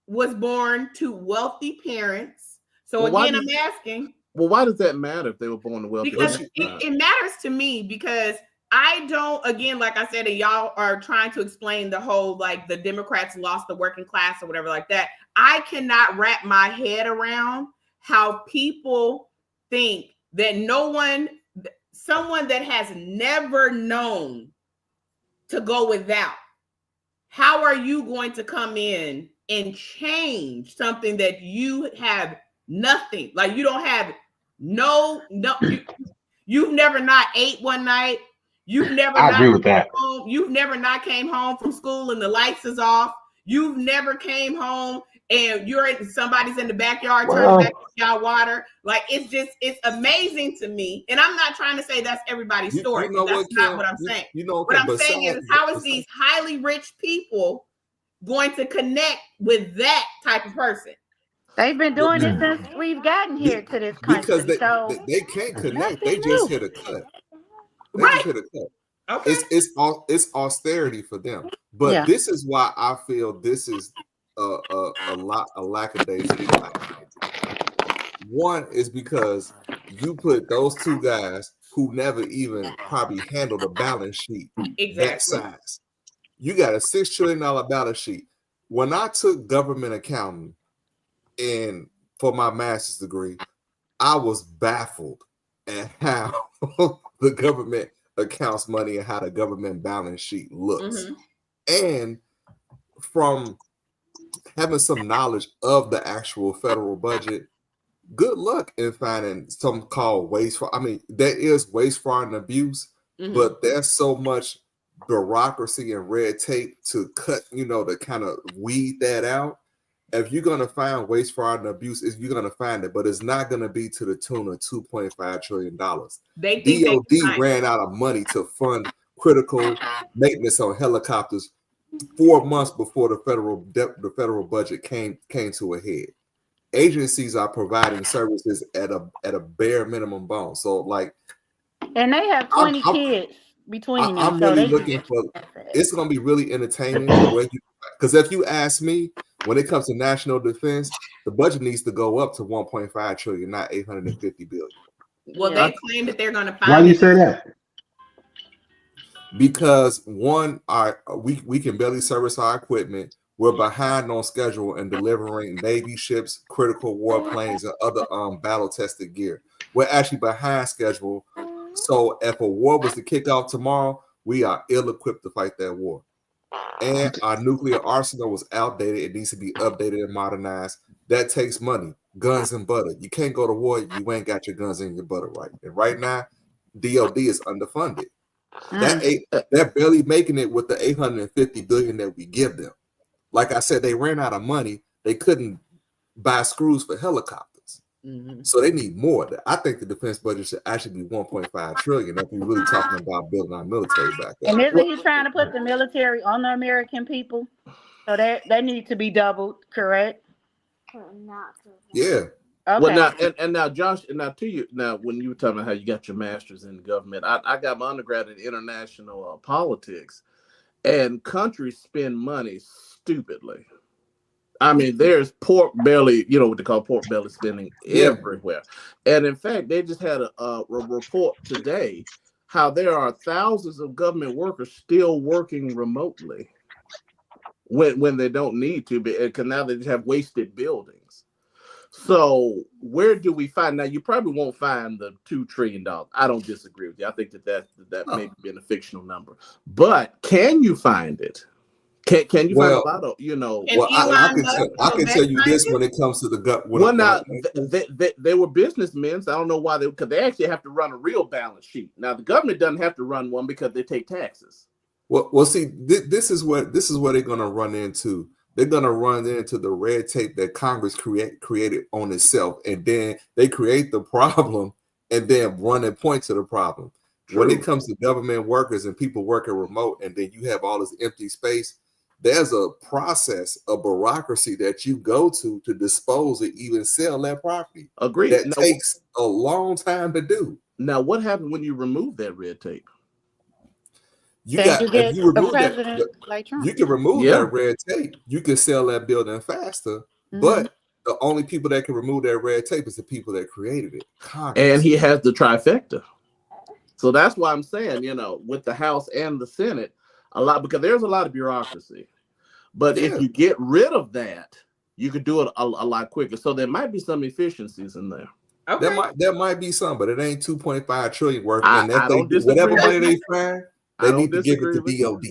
was born to wealthy parents. So again, I'm asking. Well, why does that matter if they were born to wealthy parents? Because it matters to me because I don't, again, like I said, and y'all are trying to explain the whole, like the Democrats lost the working class or whatever like that. I cannot wrap my head around how people think that someone that has never known to go without, how are you going to come in and change something that you have nothing, like you don't have you've never not ate one night. You've never You've never not came home from school and the lights is off. You've never came home and somebody's in the backyard turning back y'all water. Like it's amazing to me. And I'm not trying to say that's everybody's story. That's not what I'm saying. What I'm saying is how is these highly rich people going to connect with that type of person? They've been doing it since we've gotten here to this country. Because they can't connect. They just hit a cut. Okay. It's austerity for them. But this is why I feel this is a lackadaisical. One is because you put those two guys who never even probably handled a balance sheet that size. You got a $6 trillion balance sheet. When I took government accounting and for my master's degree, I was baffled at how the government accounts money and how the government balance sheet looks. And from having some knowledge of the actual federal budget, good luck in finding something called waste fraud. I mean, there is waste, fraud, and abuse, but there's so much bureaucracy and red tape to cut, to kind of weed that out. If you're going to find waste, fraud, and abuse, you're going to find it, but it's not going to be to the tune of $2.5 trillion. DOD ran out of money to fund critical maintenance on helicopters 4 months before the federal budget came to a head. Agencies are providing services at a bare minimum bone. So, like, and they have 20 kids. between them. I'm So really they looking for. It's going to be really entertaining because if you ask me, when it comes to national defense, the budget needs to go up to 1.5 trillion, not 850 billion. Well, they claim that they're going to Why find do you it. say that? Because one, we can barely service our equipment. We're behind on schedule in delivering Navy ships, critical warplanes, and other battle-tested gear. We're actually behind schedule. So if a war was to kick off tomorrow, we are ill-equipped to fight that war. And our nuclear arsenal was outdated. It needs to be updated and modernized. That takes money, guns and butter. You can't go to war. You ain't got your guns and your butter right. And right now, DOD is underfunded. They're barely making it with the 850 billion that we give them. Like I said, they ran out of money. They couldn't buy screws for helicopters. Mm-hmm. So they need more. I think the defense budget should actually be 1.5 trillion if we're really talking about building our military back up. And isn't he trying to put the military on the American people? So that needs to be doubled, correct? Yeah. Okay. Well, now and now, Josh, and now to you, now when you were talking about how you got your master's in government, I got my undergrad in international politics, and countries spend money stupidly. I mean, there's pork belly, you know what they call pork belly spending everywhere. And in fact, they just had a report today how there are thousands of government workers still working remotely when they don't need to, because now they just have wasted buildings. So where do we find, now you probably won't find the $2 trillion. I don't disagree with you. I think that may be a fictional number, but can you find it? Can you find a lot of, you know? Well, I can tell you this when it comes to the gut. Well, now they were businessmen. So I don't know why because they actually have to run a real balance sheet. Now the government doesn't have to run one because they take taxes. Well, see, this is what they're going to run into. They're going to run into the red tape that Congress created on itself, and then they create the problem and then run and point to the problem. True. When it comes to government workers and people working remote, and then you have all this empty space, there's a process, a bureaucracy that you go to dispose or even sell that property. Agreed. That takes a long time to do. Now, what happens when you remove that red tape? You can remove that red tape. You can sell that building faster, but the only people that can remove that red tape is the people that created it. Congress. And he has the trifecta. So that's why I'm saying, you know, with the House and the Senate, because there's a lot of bureaucracy. But if you get rid of that, you could do it a lot quicker. So there might be some efficiencies in there. Okay. There might be some, but it ain't 2.5 trillion worth. And whatever money they find, they need to give it to DOD.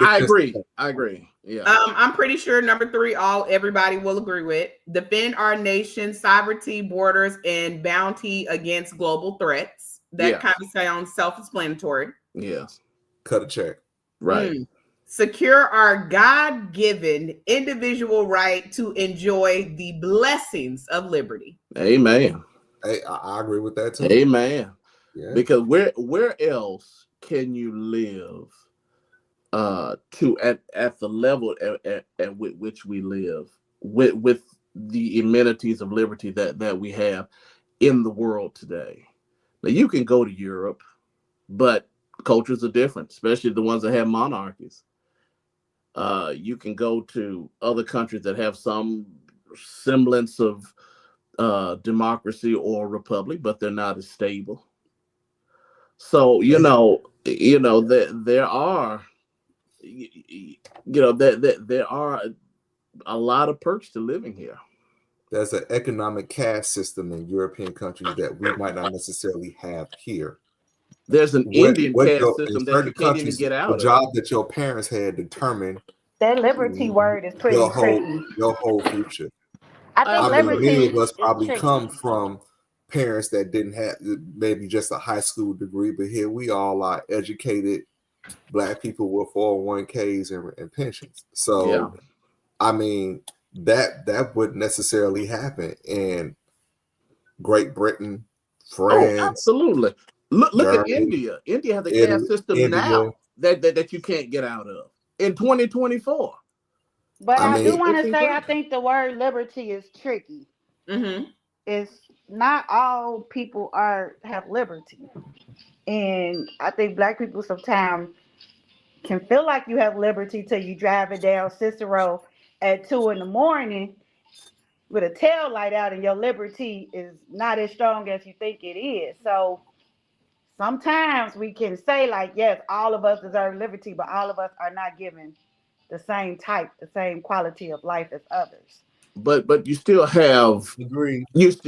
I agree. Yeah. I'm pretty sure number 3, everybody will agree with: defend our nation's sovereignty, borders, and bounty against global threats. That kind of sounds self-explanatory. Yes. Cut a check. Right. Secure our God-given individual right to enjoy the blessings of liberty. Amen. Hey, I agree with that too. Amen. Yeah. Because where else can you live at the level at which we live with the amenities of liberty that we have in the world today? Now you can go to Europe, but cultures are different, especially the ones that have monarchies. You can go to other countries that have some semblance of democracy or republic, but they're not as stable. So there are there are a lot of perks to living here. There's an economic caste system in European countries that we might not necessarily have here. There's an Indian caste system that you can't even get out of. The job that your parents had determined that liberty word is pretty tricky. Your whole future. I think many of us probably come from parents that didn't have maybe just a high school degree, but here we all are educated Black people with 401ks and pensions. So, I mean, that wouldn't necessarily happen in Great Britain, France. Oh, absolutely. Look at India. India has a caste system now that you can't get out of in 2024. But I do want to say, I think the word liberty is tricky. Mm-hmm. it's not all people have liberty. And I think black people sometimes can feel like you have liberty till you driving down Cicero at 2 in the morning with a tail light out, and your liberty is not as strong as you think it is. So sometimes we can say, like, yes, all of us deserve liberty, but all of us are not given the same quality of life as others. But you still have Agree.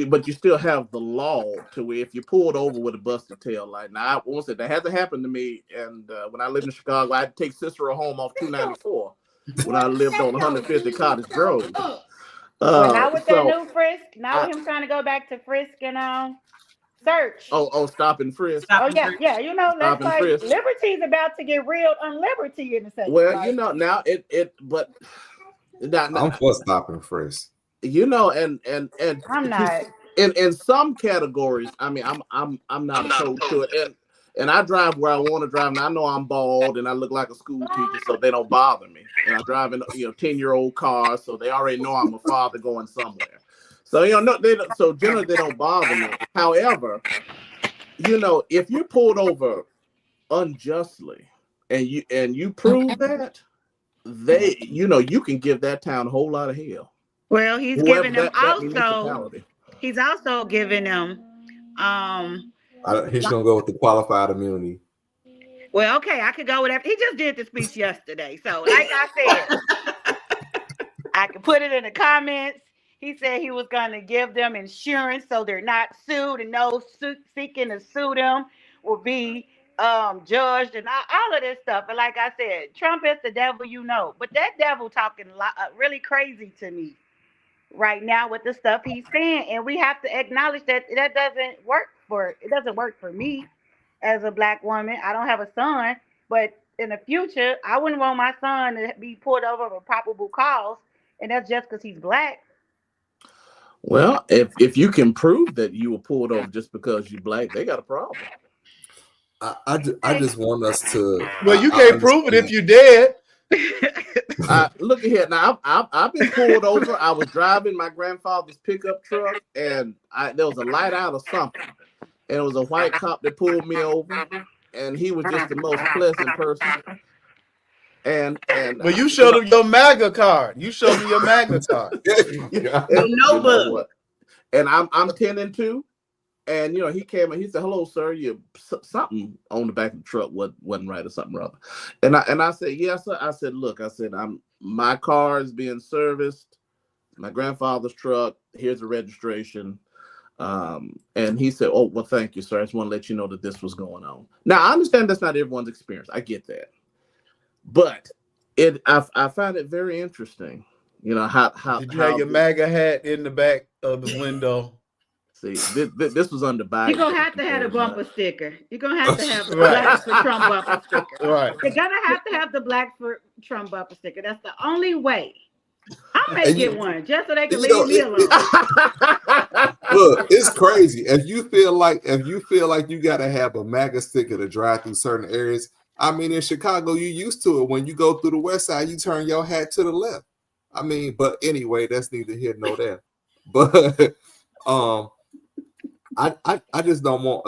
but you still have the law to where if you pulled over with a busted tail light. Now, I won't say that hasn't happened to me. And when I lived in Chicago, I had to take Cicero home off 294 when I lived on 150 Cottage Grove. Well, not with that So new frisk. Not with him trying to go back to frisk and search. Stop and frisk. Stop Oh and yeah, frisk. yeah. You know, Stop that's and like frisk. liberty's about to get real unliberty in a second. Well, like, now but I'm for stop and frisk. and I'm not. in some categories, I mean, I'm not opposed to it, and I drive where I want to drive, and I know I'm bald and I look like a school teacher, so they don't bother me. And I drive in 10-year-old cars, so they already know I'm a father going somewhere. So so generally they don't bother me. However, if you're pulled over unjustly and you prove that, you can give that town a whole lot of hell. Well, he's Whoever giving them that also. municipality. He's also giving them. He's gonna go with the qualified immunity. Well, okay, I could go with that. He just did the speech yesterday, so like I said, I could put it in the comments. He said he was going to give them insurance so they're not sued, and those seeking to sue them will be judged, and all of this stuff. And like I said, Trump is the devil, but that devil talking really crazy to me right now with the stuff he's saying, and we have to acknowledge that doesn't work for me as a black woman. I don't have a son, but in the future, I wouldn't want my son to be pulled over for probable cause, and that's just because he's black. Well, if you can prove that you were pulled over just because you're black, they got a problem. I just want us to. Well, you can't prove it if you're dead. Look at here. Now, I've been pulled over. I was driving my grandfather's pickup truck, and there was a light out or something. And it was a white cop that pulled me over, and he was just the most pleasant person. And well, you showed him your MAGA card. You showed me your MAGA card. Notebook. And I'm 10 and 2. And he came and he said, "Hello, sir. You something on the back of the truck wasn't right or something wrong." And I said, "Yes, sir." I said, "Look," I said, my car is being serviced, my grandfather's truck. Here's the registration. And he said, "Oh, well, thank you, sir. I just want to let you know that this was going on." Now, I understand that's not everyone's experience. I get that, but I find it very interesting. How did you have your MAGA hat in the back of the window? See, this was under Biden. You're gonna have to have a bumper sticker. You're gonna have to have the Black for Trump bumper sticker. Right. You're gonna have the Black for Trump bumper sticker. That's the only way. I may get one just so they can leave me alone. Look, it's crazy. If you feel like you gotta have a MAGA sticker to drive through certain areas, I mean, in Chicago, you used to it. When you go through the west side, you turn your hat to the left. I mean, but anyway, that's neither here nor there. But I just don't want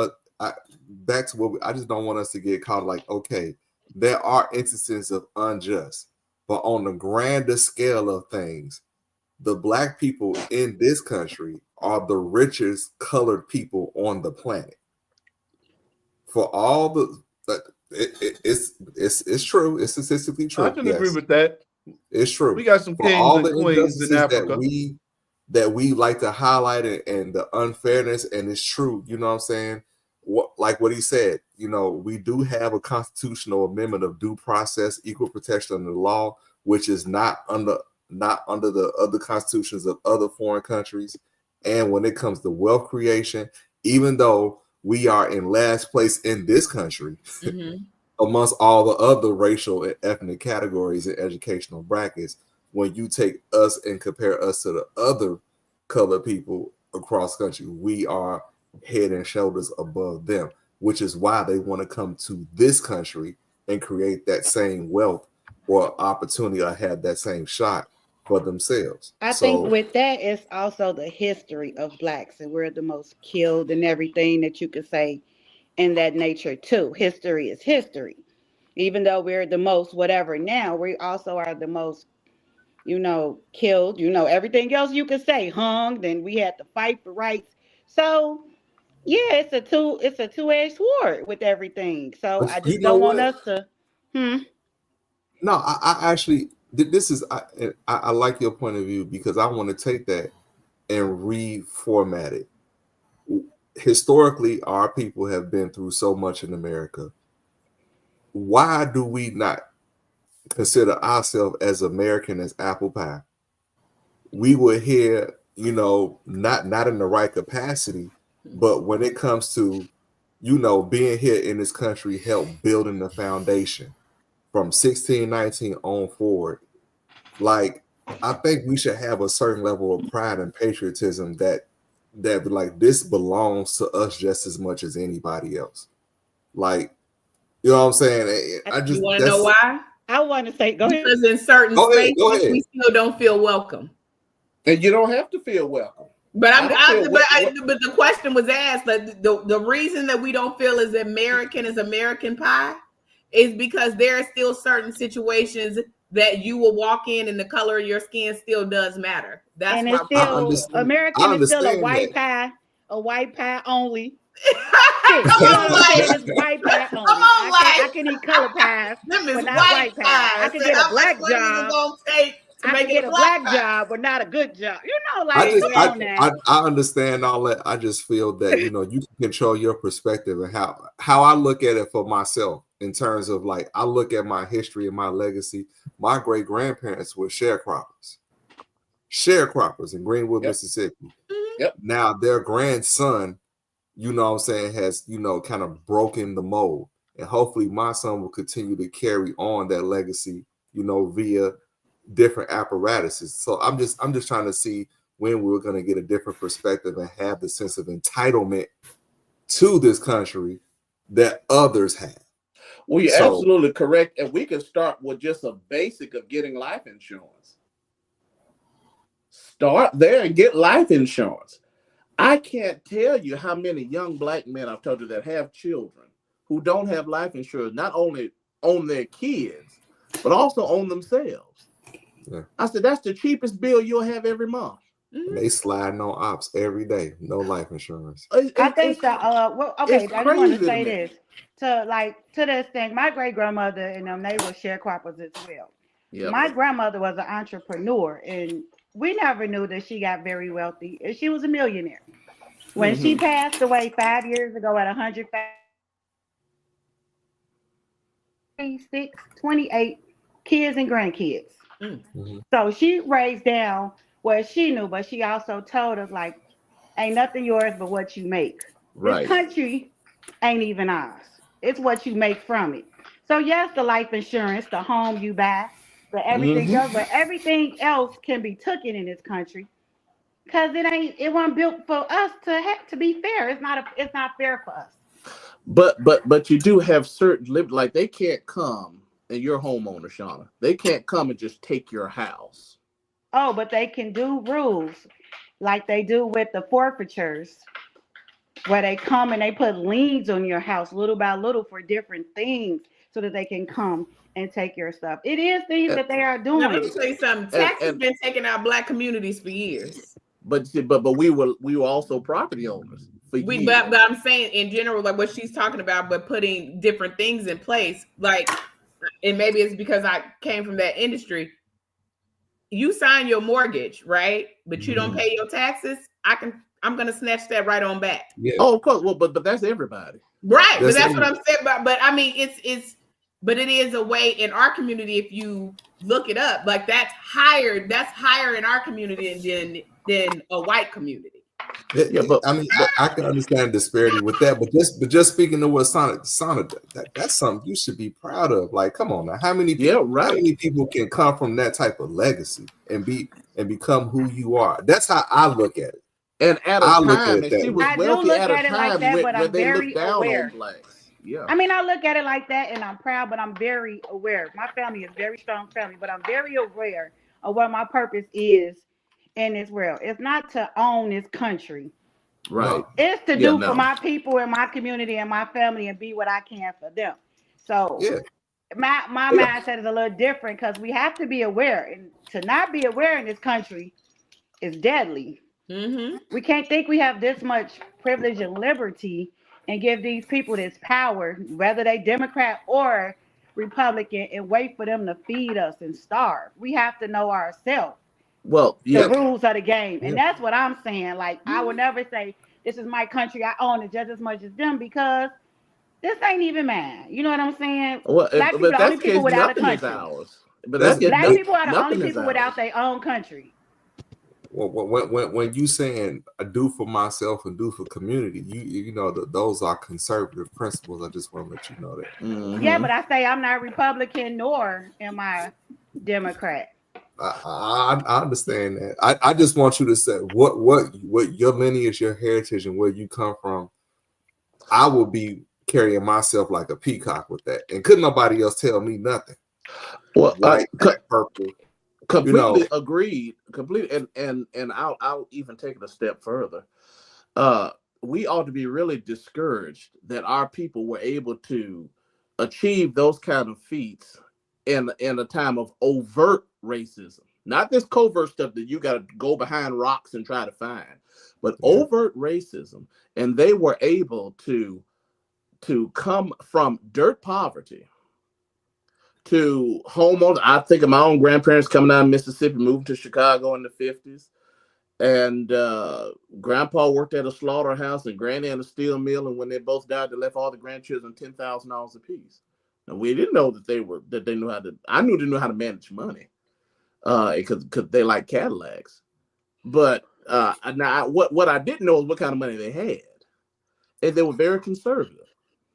back to what I just don't want us to get caught like, okay, there are instances of unjust, but on the grander scale of things, the black people in this country are the richest colored people on the planet. For all the it's true, it's statistically true. I can agree with that. It's true. We got some kings and queens in Africa that we like to highlight and the unfairness, and it's true. You know what I'm saying? Like what he said, we do have a constitutional amendment of due process, equal protection under the law, which is not under the other constitutions of other foreign countries. And when it comes to wealth creation, even though we are in last place in this country, amongst all the other racial and ethnic categories and educational brackets, when you take us and compare us to the other colored people across the country, we are head and shoulders above them, which is why they want to come to this country and create that same wealth or opportunity or have that same shot for themselves. I So think with that, it's also the history of blacks, and we're the most killed and everything that you could say in that nature too. History is history. Even though we're the most whatever now, we also are the most, killed, everything else you could say, hung, then we had to fight for rights. So yeah, it's a two-edged sword with everything. So but I you just know don't want what? us to No, I actually this is I like your point of view because I want to take that and reformat it. Historically, our people have been through so much in America. Why do we not consider ourselves as American as apple pie? We were here, not in the right capacity, but when it comes to, being here in this country, help building the foundation from 1619 on forward. Like, I think we should have a certain level of pride and patriotism that like this belongs to us just as much as anybody else. Like, you know what I'm saying? I You just want to know that's why? I want to say go ahead. Because in certain go ahead, spaces, go ahead. we still don't feel welcome. And you don't have to feel welcome. But But the question was asked that the reason that we don't feel as American pie is because there are still certain situations that you will walk in and the color of your skin still does matter. That's And why it's still I American is still understand that. a white pie only. come You know on, what I'm saying? like, It's white pie come only. on, like, I can eat color pies, them is but not white white pies. I pies. can And get a how much black money is it job. gonna take to I make can it get a a black black pie? job, but not a good job. I Like, just come on now. I understand all that. I just feel that you can control your perspective and how I look at it for myself in terms of like I look at my history and my legacy. My great grandparents were sharecroppers in Greenwood, Yep. Mississippi. Yep. Now their grandson, has kind of broken the mold, and hopefully my son will continue to carry on that legacy, via different apparatuses. So I'm just trying to see when we're going to get a different perspective and have the sense of entitlement to this country that others have. Well, you're So absolutely correct. And we can start with just a basic of getting life insurance. Start there and get life insurance. I can't tell you how many young black men I've told you that have children who don't have life insurance, not only on their kids, but also on themselves. yeah. I said, that's the cheapest bill you'll have every month. And they sliding on ops every day, no life insurance. I think that okay, it's I just want to crazy to say me. this to this thing. My great grandmother and them, they were sharecroppers as well. Yep. My grandmother was an entrepreneur, and we never knew that she got very wealthy, and she was a millionaire. When she passed away 5 years ago at 126, 28 kids and grandkids. Mhm. So she raised down what she knew, but she also told us, like, ain't nothing yours but what you make. Right. This country ain't even ours. It's what you make from it. So yes, the life insurance, the home you buy, but everything else, but everything else can be taken in this country because it wasn't built for us to be fair. It's not fair for us. But you do have certain like they can't come and your homeowner, Shauna. They can't come and just take your house. Oh, but they can do rules like they do with the forfeitures, where they come and they put liens on your house little by little for different things so that they can come and take your stuff. It is things that they are Now, let doing. me tell you something. Texas has been taking out black communities for years. But we were also property owners for years. But I'm saying in general, like what she's talking about, but putting different things in place, like, and maybe it's because I came from that industry. You sign your mortgage, right? But you don't pay your taxes. I'm gonna snatch that right on back. Yeah. Oh, of course. Well, but that's everybody. Right. But that's what I'm saying. But I mean, but it is a way in our community. If you look it up, like that's higher in our community than a white community. But I mean, I can understand disparity with that, but just speaking to what Sonic, that's something you should be proud of. Like, come on now, how many people can come from that type of legacy and become who you are? That's how I look at it. And at a time, and she was wealthy at a time when they looked down on blacks. Yeah. I mean, I look at it like that, and I'm proud, but I'm very aware. My family is very strong family, but I'm very aware or what my purpose is in this world. It's not to own this country. Right. It's to Yeah, do no. for my people and my community and my family and be what I can for them. So Yeah. my mindset is a little different because we have to be aware, and to not be aware in this country is deadly. Mm-hmm. We can't think we have this much privilege and liberty and give these people this power, whether they Democrat or Republican, and wait for them to feed us and starve. We have to know ourselves Well, the yeah. rules of the game. And Yeah. that's what I'm saying. Like, I would never say this is my country, I own it just as much as them, because this ain't even mine. You know what I'm saying? Well, Black people but are the only that's the people case. without a Nothing is country. ours. But That's Black people are the only nothing is people ours. without their own country. when you saying I do for myself and do for community, you know that those are conservative principles. I just want to let you know that. Mhm. Yeah, but I say I'm not Republican nor am I Democrat. I understand that. I just want you to say what your lineage, your heritage, and where you come from. I will be carrying myself like a peacock with that, and couldn't nobody else tell me nothing. Well, White, black, purple. completely agreed. Completely, and I'll even take it a step further. We ought to be really discouraged that our people were able to achieve those kind of feats in a time of overt racism. Not this covert stuff that you got to go behind rocks and try to find, but overt racism. And they were able to come from dirt poverty to homeowners. I think of my own grandparents coming out of Mississippi, moving to Chicago in the 50s. And grandpa worked at a slaughterhouse and granny at a steel mill. And when they both died, they left all the grandchildren $10,000 apiece. Now, we didn't know that they knew how to, I knew they knew how to manage money because they like Cadillacs. But now what I didn't know is what kind of money they had. And they were very conservative,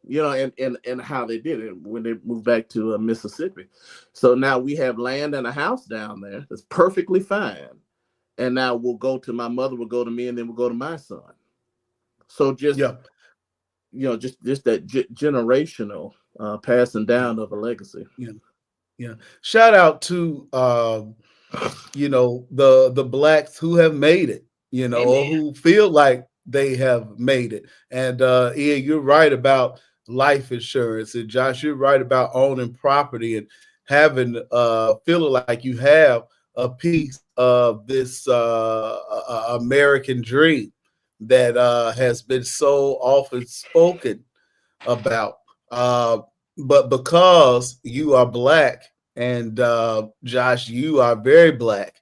you know, and how they did it when they moved back to Mississippi. So now we have land and a house down there that's perfectly fine. And now my mother will go to me, and then we'll go to my son. So just, you know, just that generational passing down of a legacy. Yeah. Shout out to, you know, the blacks who have made it, you know, or who feel like they have made it. And Ian, you're right about life insurance, and Josh, you're right about owning property and having feeling like you have a piece of this American dream that has been so often spoken about. But because you are black, and Josh, you are very black,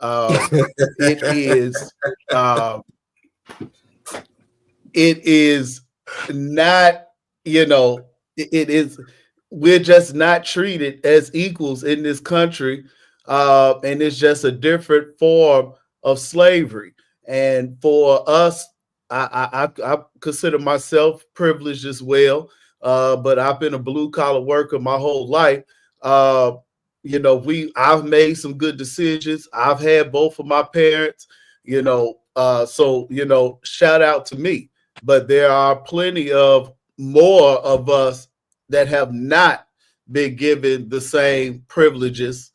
it is not, you know, it is, we're just not treated as equals in this country. And it's just a different form of slavery. And for us, I consider myself privileged as well. But I've been a blue collar worker my whole life. You know, I've made some good decisions. I've had both of my parents, you know, so, you know, shout out to me. But there are plenty of more of us that have not been given the same privileges,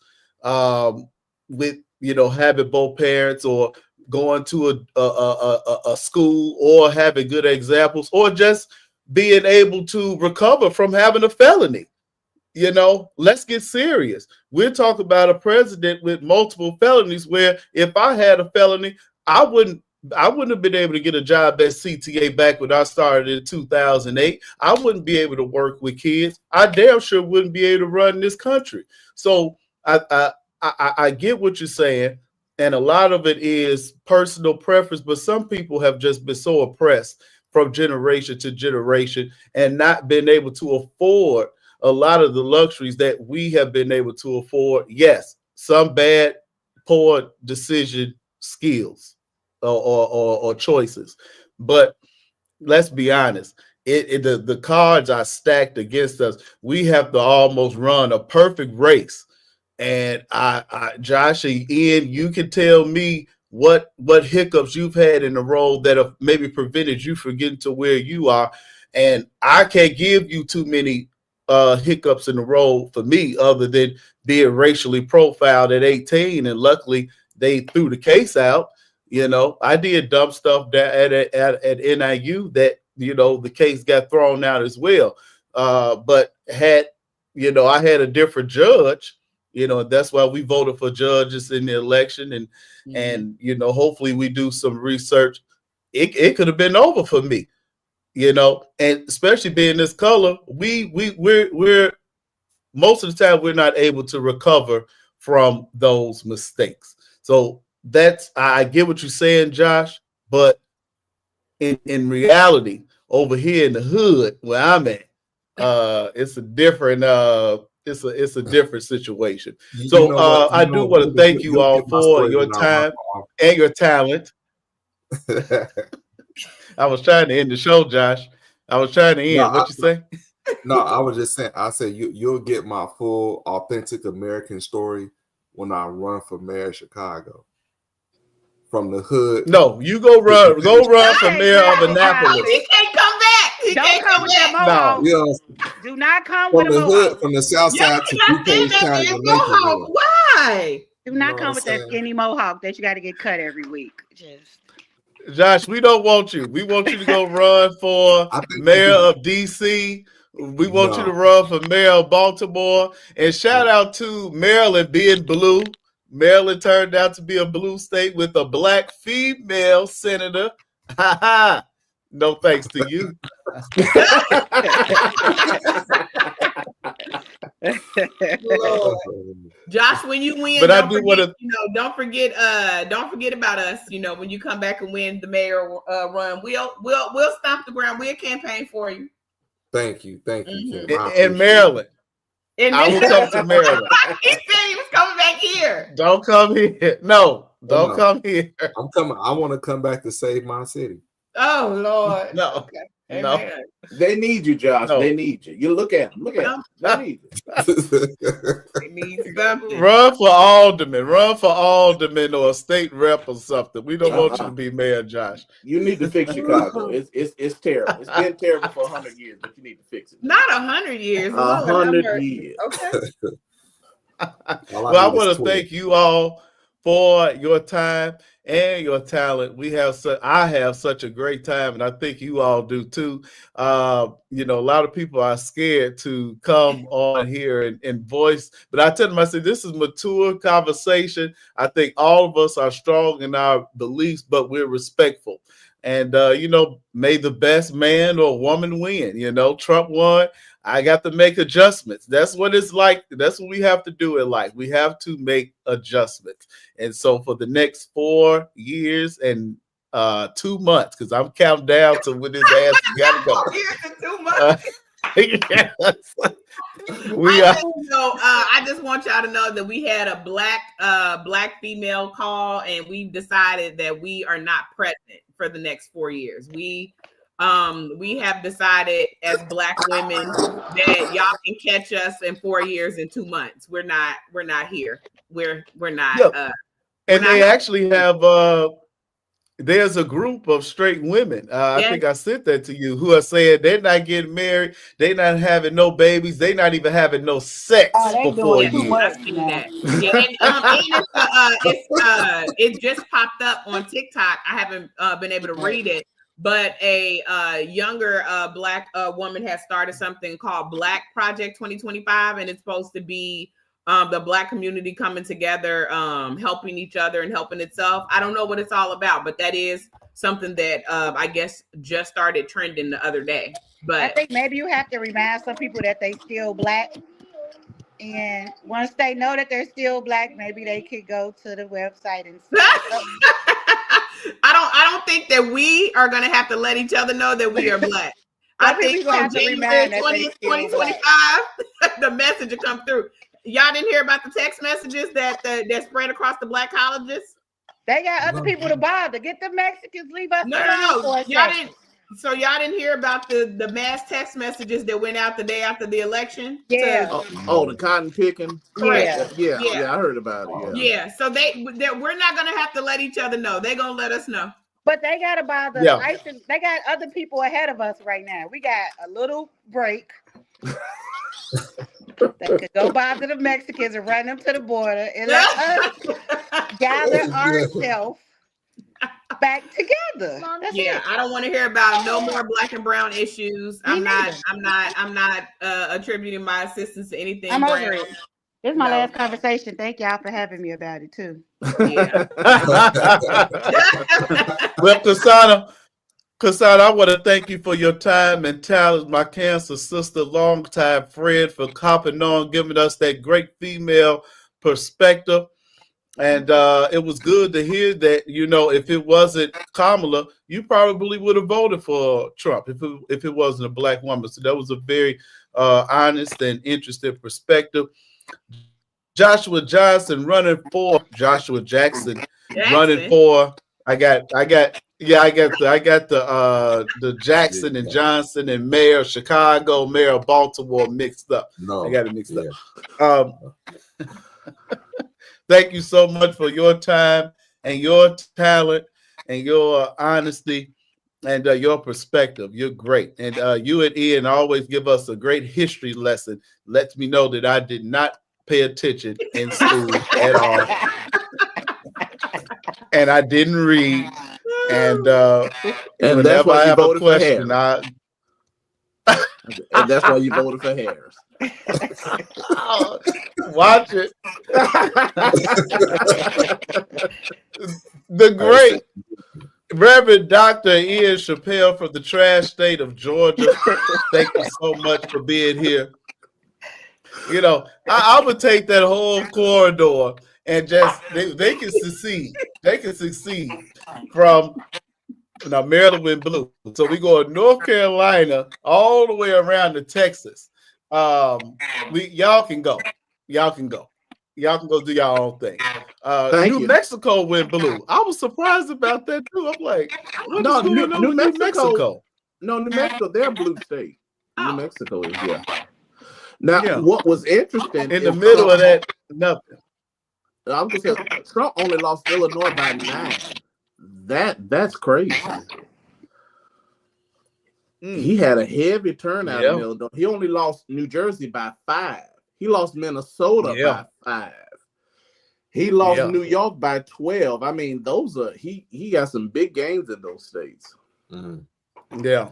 with, you know, having both parents, or going to a school, or having good examples, or just being able to recover from having a felony. You know, let's get serious. We're talking about a president with multiple felonies, where if I had a felony, I wouldn't have been able to get a job at CTA back when I started in 2008. I wouldn't be able to work with kids. I damn sure wouldn't be able to run this country. So I get what you're saying, and a lot of it is personal preference, but some people have just been so oppressed from generation to generation and not been able to afford a lot of the luxuries that we have been able to afford. Yes, some bad, poor decision skills or choices, but let's be honest. The cards are stacked against us. We have to almost run a perfect race. And Josh and Ian, you can tell me what hiccups you've had in the role that have maybe prevented you from getting to where you are. And I can't give you too many hiccups in the road for me other than being racially profiled at 18, and luckily they threw the case out. I did dumb stuff that at NIU that the case got thrown out as well. But had I had a different judge. That's why we voted for judges in the election, and hopefully we do some research. It could have been over for me. And especially being this color, we're most of the time we're not able to recover from those mistakes. So I get what you're saying, Josh, but in reality, over here in the hood where I'm at, it's a different it's a different situation. So I do want to thank you all for your time and your talent. I was trying to end the show, Josh. I was trying to end. What you say? No, I was just saying. I said you'll get my full, authentic American story when I run for mayor of Chicago. From the hood. No, you go run for mayor of Annapolis. He can't come back. He can't come with that mohawk. No. Do not come from with the a hood, mohawk. from the south side to DuPage County. Why? Do not come with that skinny mohawk that you got to get cut every week. Josh, we don't want you. We want you to go run for mayor of DC. We want you to run for mayor of Baltimore. And shout out to Maryland being blue. Maryland turned out to be a blue state with a black female senator. Ha ha. No thanks to you. Josh, when you win, but I do want to, don't forget about us. When you come back and win the mayor run, we'll stomp the ground. We'll campaign for you. Thank you, Kim. In Maryland. I will come to Maryland. He said he was coming back here. Don't come here. No, don't come here. I'm coming. I want to come back to save my city. Oh Lord. No. Okay. No. They need you, Josh. No. They need you. You look at them. Look at them. They need you. They need something. Run for alderman or a state rep or something. We don't want you to be mayor, Josh. You need to fix Chicago. It's terrible. It's been terrible for 100 years, but you need to fix it. Not 100 years. 100 years. Okay. Well, I want to thank you all for your time and your talent. I have such a great time, and I think you all do too. A lot of people are scared to come on here and voice, but I tell them, I say, this is mature conversation. I think all of us are strong in our beliefs, but we're respectful. And, may the best man or woman win. Trump won. I got to make adjustments. That's what it's like. That's what we have to do in life. We have to make adjustments. And so for the next 4 years and 2 months, because I'm counting down to when his ass got to go. 4 years and 2 months. I just want y'all to know that we had a black female call, and we decided that we are not present for the next 4 years. We have decided as Black women that y'all can catch us in 4 years and 2 months. We're not here. We're not. Yeah. And they actually have. There's a group of straight women. I think I sent that to you, who are saying they're not getting married, they're not having no babies, they're not even having no sex for 4 years. It just popped up on TikTok. I haven't been able to read it, but a younger Black woman has started something called Black Project 2025, and it's supposed to be the Black community coming together, helping each other and helping itself. I don't know what it's all about, but that is something that I guess just started trending the other day. But I think maybe you have to remind some people that they still Black. And once they know that they're still Black, maybe they could go to the website and I don't think that we are going to have to let each other know that we are Black. I think from January 20th, 2025, the message will come through. Y'all didn't hear about the text messages that spread across the Black colleges? They got other people to bother. Get the Mexicans, leave us. No. Y'all didn't. So y'all didn't hear about the mass text messages that went out the day after the election? Yeah. The cotton picking. Correct. Yeah, I heard about it. Yeah. So we're not gonna have to let each other know. They're gonna let us know. But they gotta bother. They got other people ahead of us right now. We got a little break. They could go bother the Mexicans and run them to the border and let us gather ourselves back together. That's Yeah, it. I don't want to hear about no more black and brown issues. Me neither. I'm not attributing my assistance to anything I'm brown. over it. This is my No. last conversation. Thank y'all for having me about it too. Yeah. Well, Cassandra, I want to thank you for your time and talent, my cancer sister, longtime friend, for hopping on, giving us that great female perspective. And it was good to hear that, if it wasn't Kamala, you probably would have voted for Trump if it wasn't a black woman. So that was a very honest and interesting perspective. Joshua Jackson running for I got the Jackson and Johnson and Mayor of Chicago, Mayor of Baltimore mixed up. I got it mixed up. Thank you so much for your time and your talent and your honesty and your perspective. You're great. And you and Ian always give us a great history lesson. Lets me know that I did not pay attention in school at all. And I didn't read. And that's why you voted for Harris. And that's why you voted for Harris. Watch it. The great Reverend Dr. Ian Chappelle from the trash state of Georgia. Thank you so much for being here. I would take that whole corridor and just they can succeed. They can succeed from Maryland went blue. So we go to North Carolina all the way around to Texas. Y'all can go. Y'all can go do your own thing. New Mexico went blue. I was surprised about that too. I'm like, what is going on with New Mexico? No, New Mexico, they're a blue state. New Mexico is, yeah. Now, what was interesting in the middle of that, nothing. I was gonna say Trump only lost Illinois by 9. That's crazy. He had a heavy turnout in Illinois. He only lost New Jersey by 5. He lost Minnesota by 5. He lost New York by 12. I mean, those are he got some big games in those states. Yeah.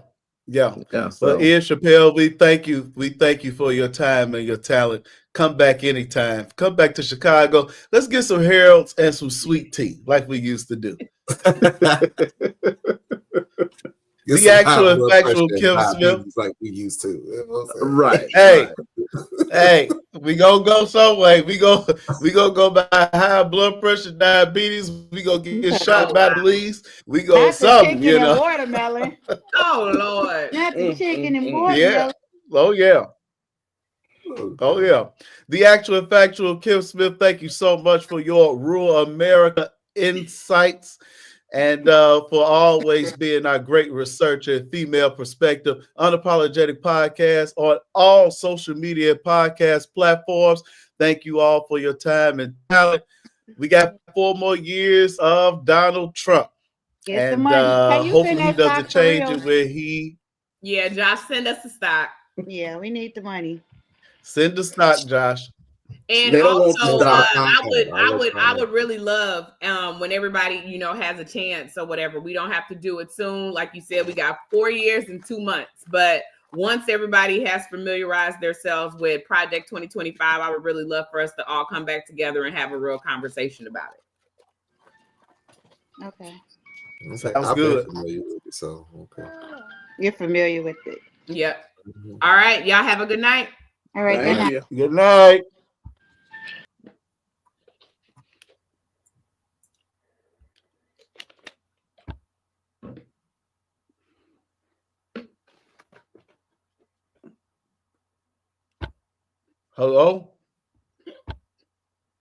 So. Well, Ian Chappelle, we thank you. We thank you for your time and your talent. Come back anytime. Come back to Chicago. Let's get some Harold's and some sweet tea like we used to do. The actual factual Kim Smith, like we used to. Right. Hey, we gonna go some way. We gonna go by high blood pressure, diabetes. We gonna get shot by the police. We go something, And watermelon. Oh Lord. Not the chicken and watermelon. Yeah. Oh yeah. The actual factual Kim Smith. Thank you so much for your rural America insights. And for always being our great researcher and female perspective, Unapologetic Podcast on all social media podcast platforms. Thank you all for your time and talent. We got 4 more years of Donald Trump. Get the money. Hopefully he doesn't change it where he... Yeah, Josh, send us the stock. Yeah, we need the money. Send the stock, Josh. And also, I would really love when everybody has a chance or whatever. We don't have to do it soon, like you said. We got 4 years and 2 months, but once everybody has familiarized themselves with Project 2025, I would really love for us to all come back together and have a real conversation about it. Okay, sounds good. So okay, you're familiar with it. Yep. All right, y'all have a good night. All right, good night. Good night. Hello?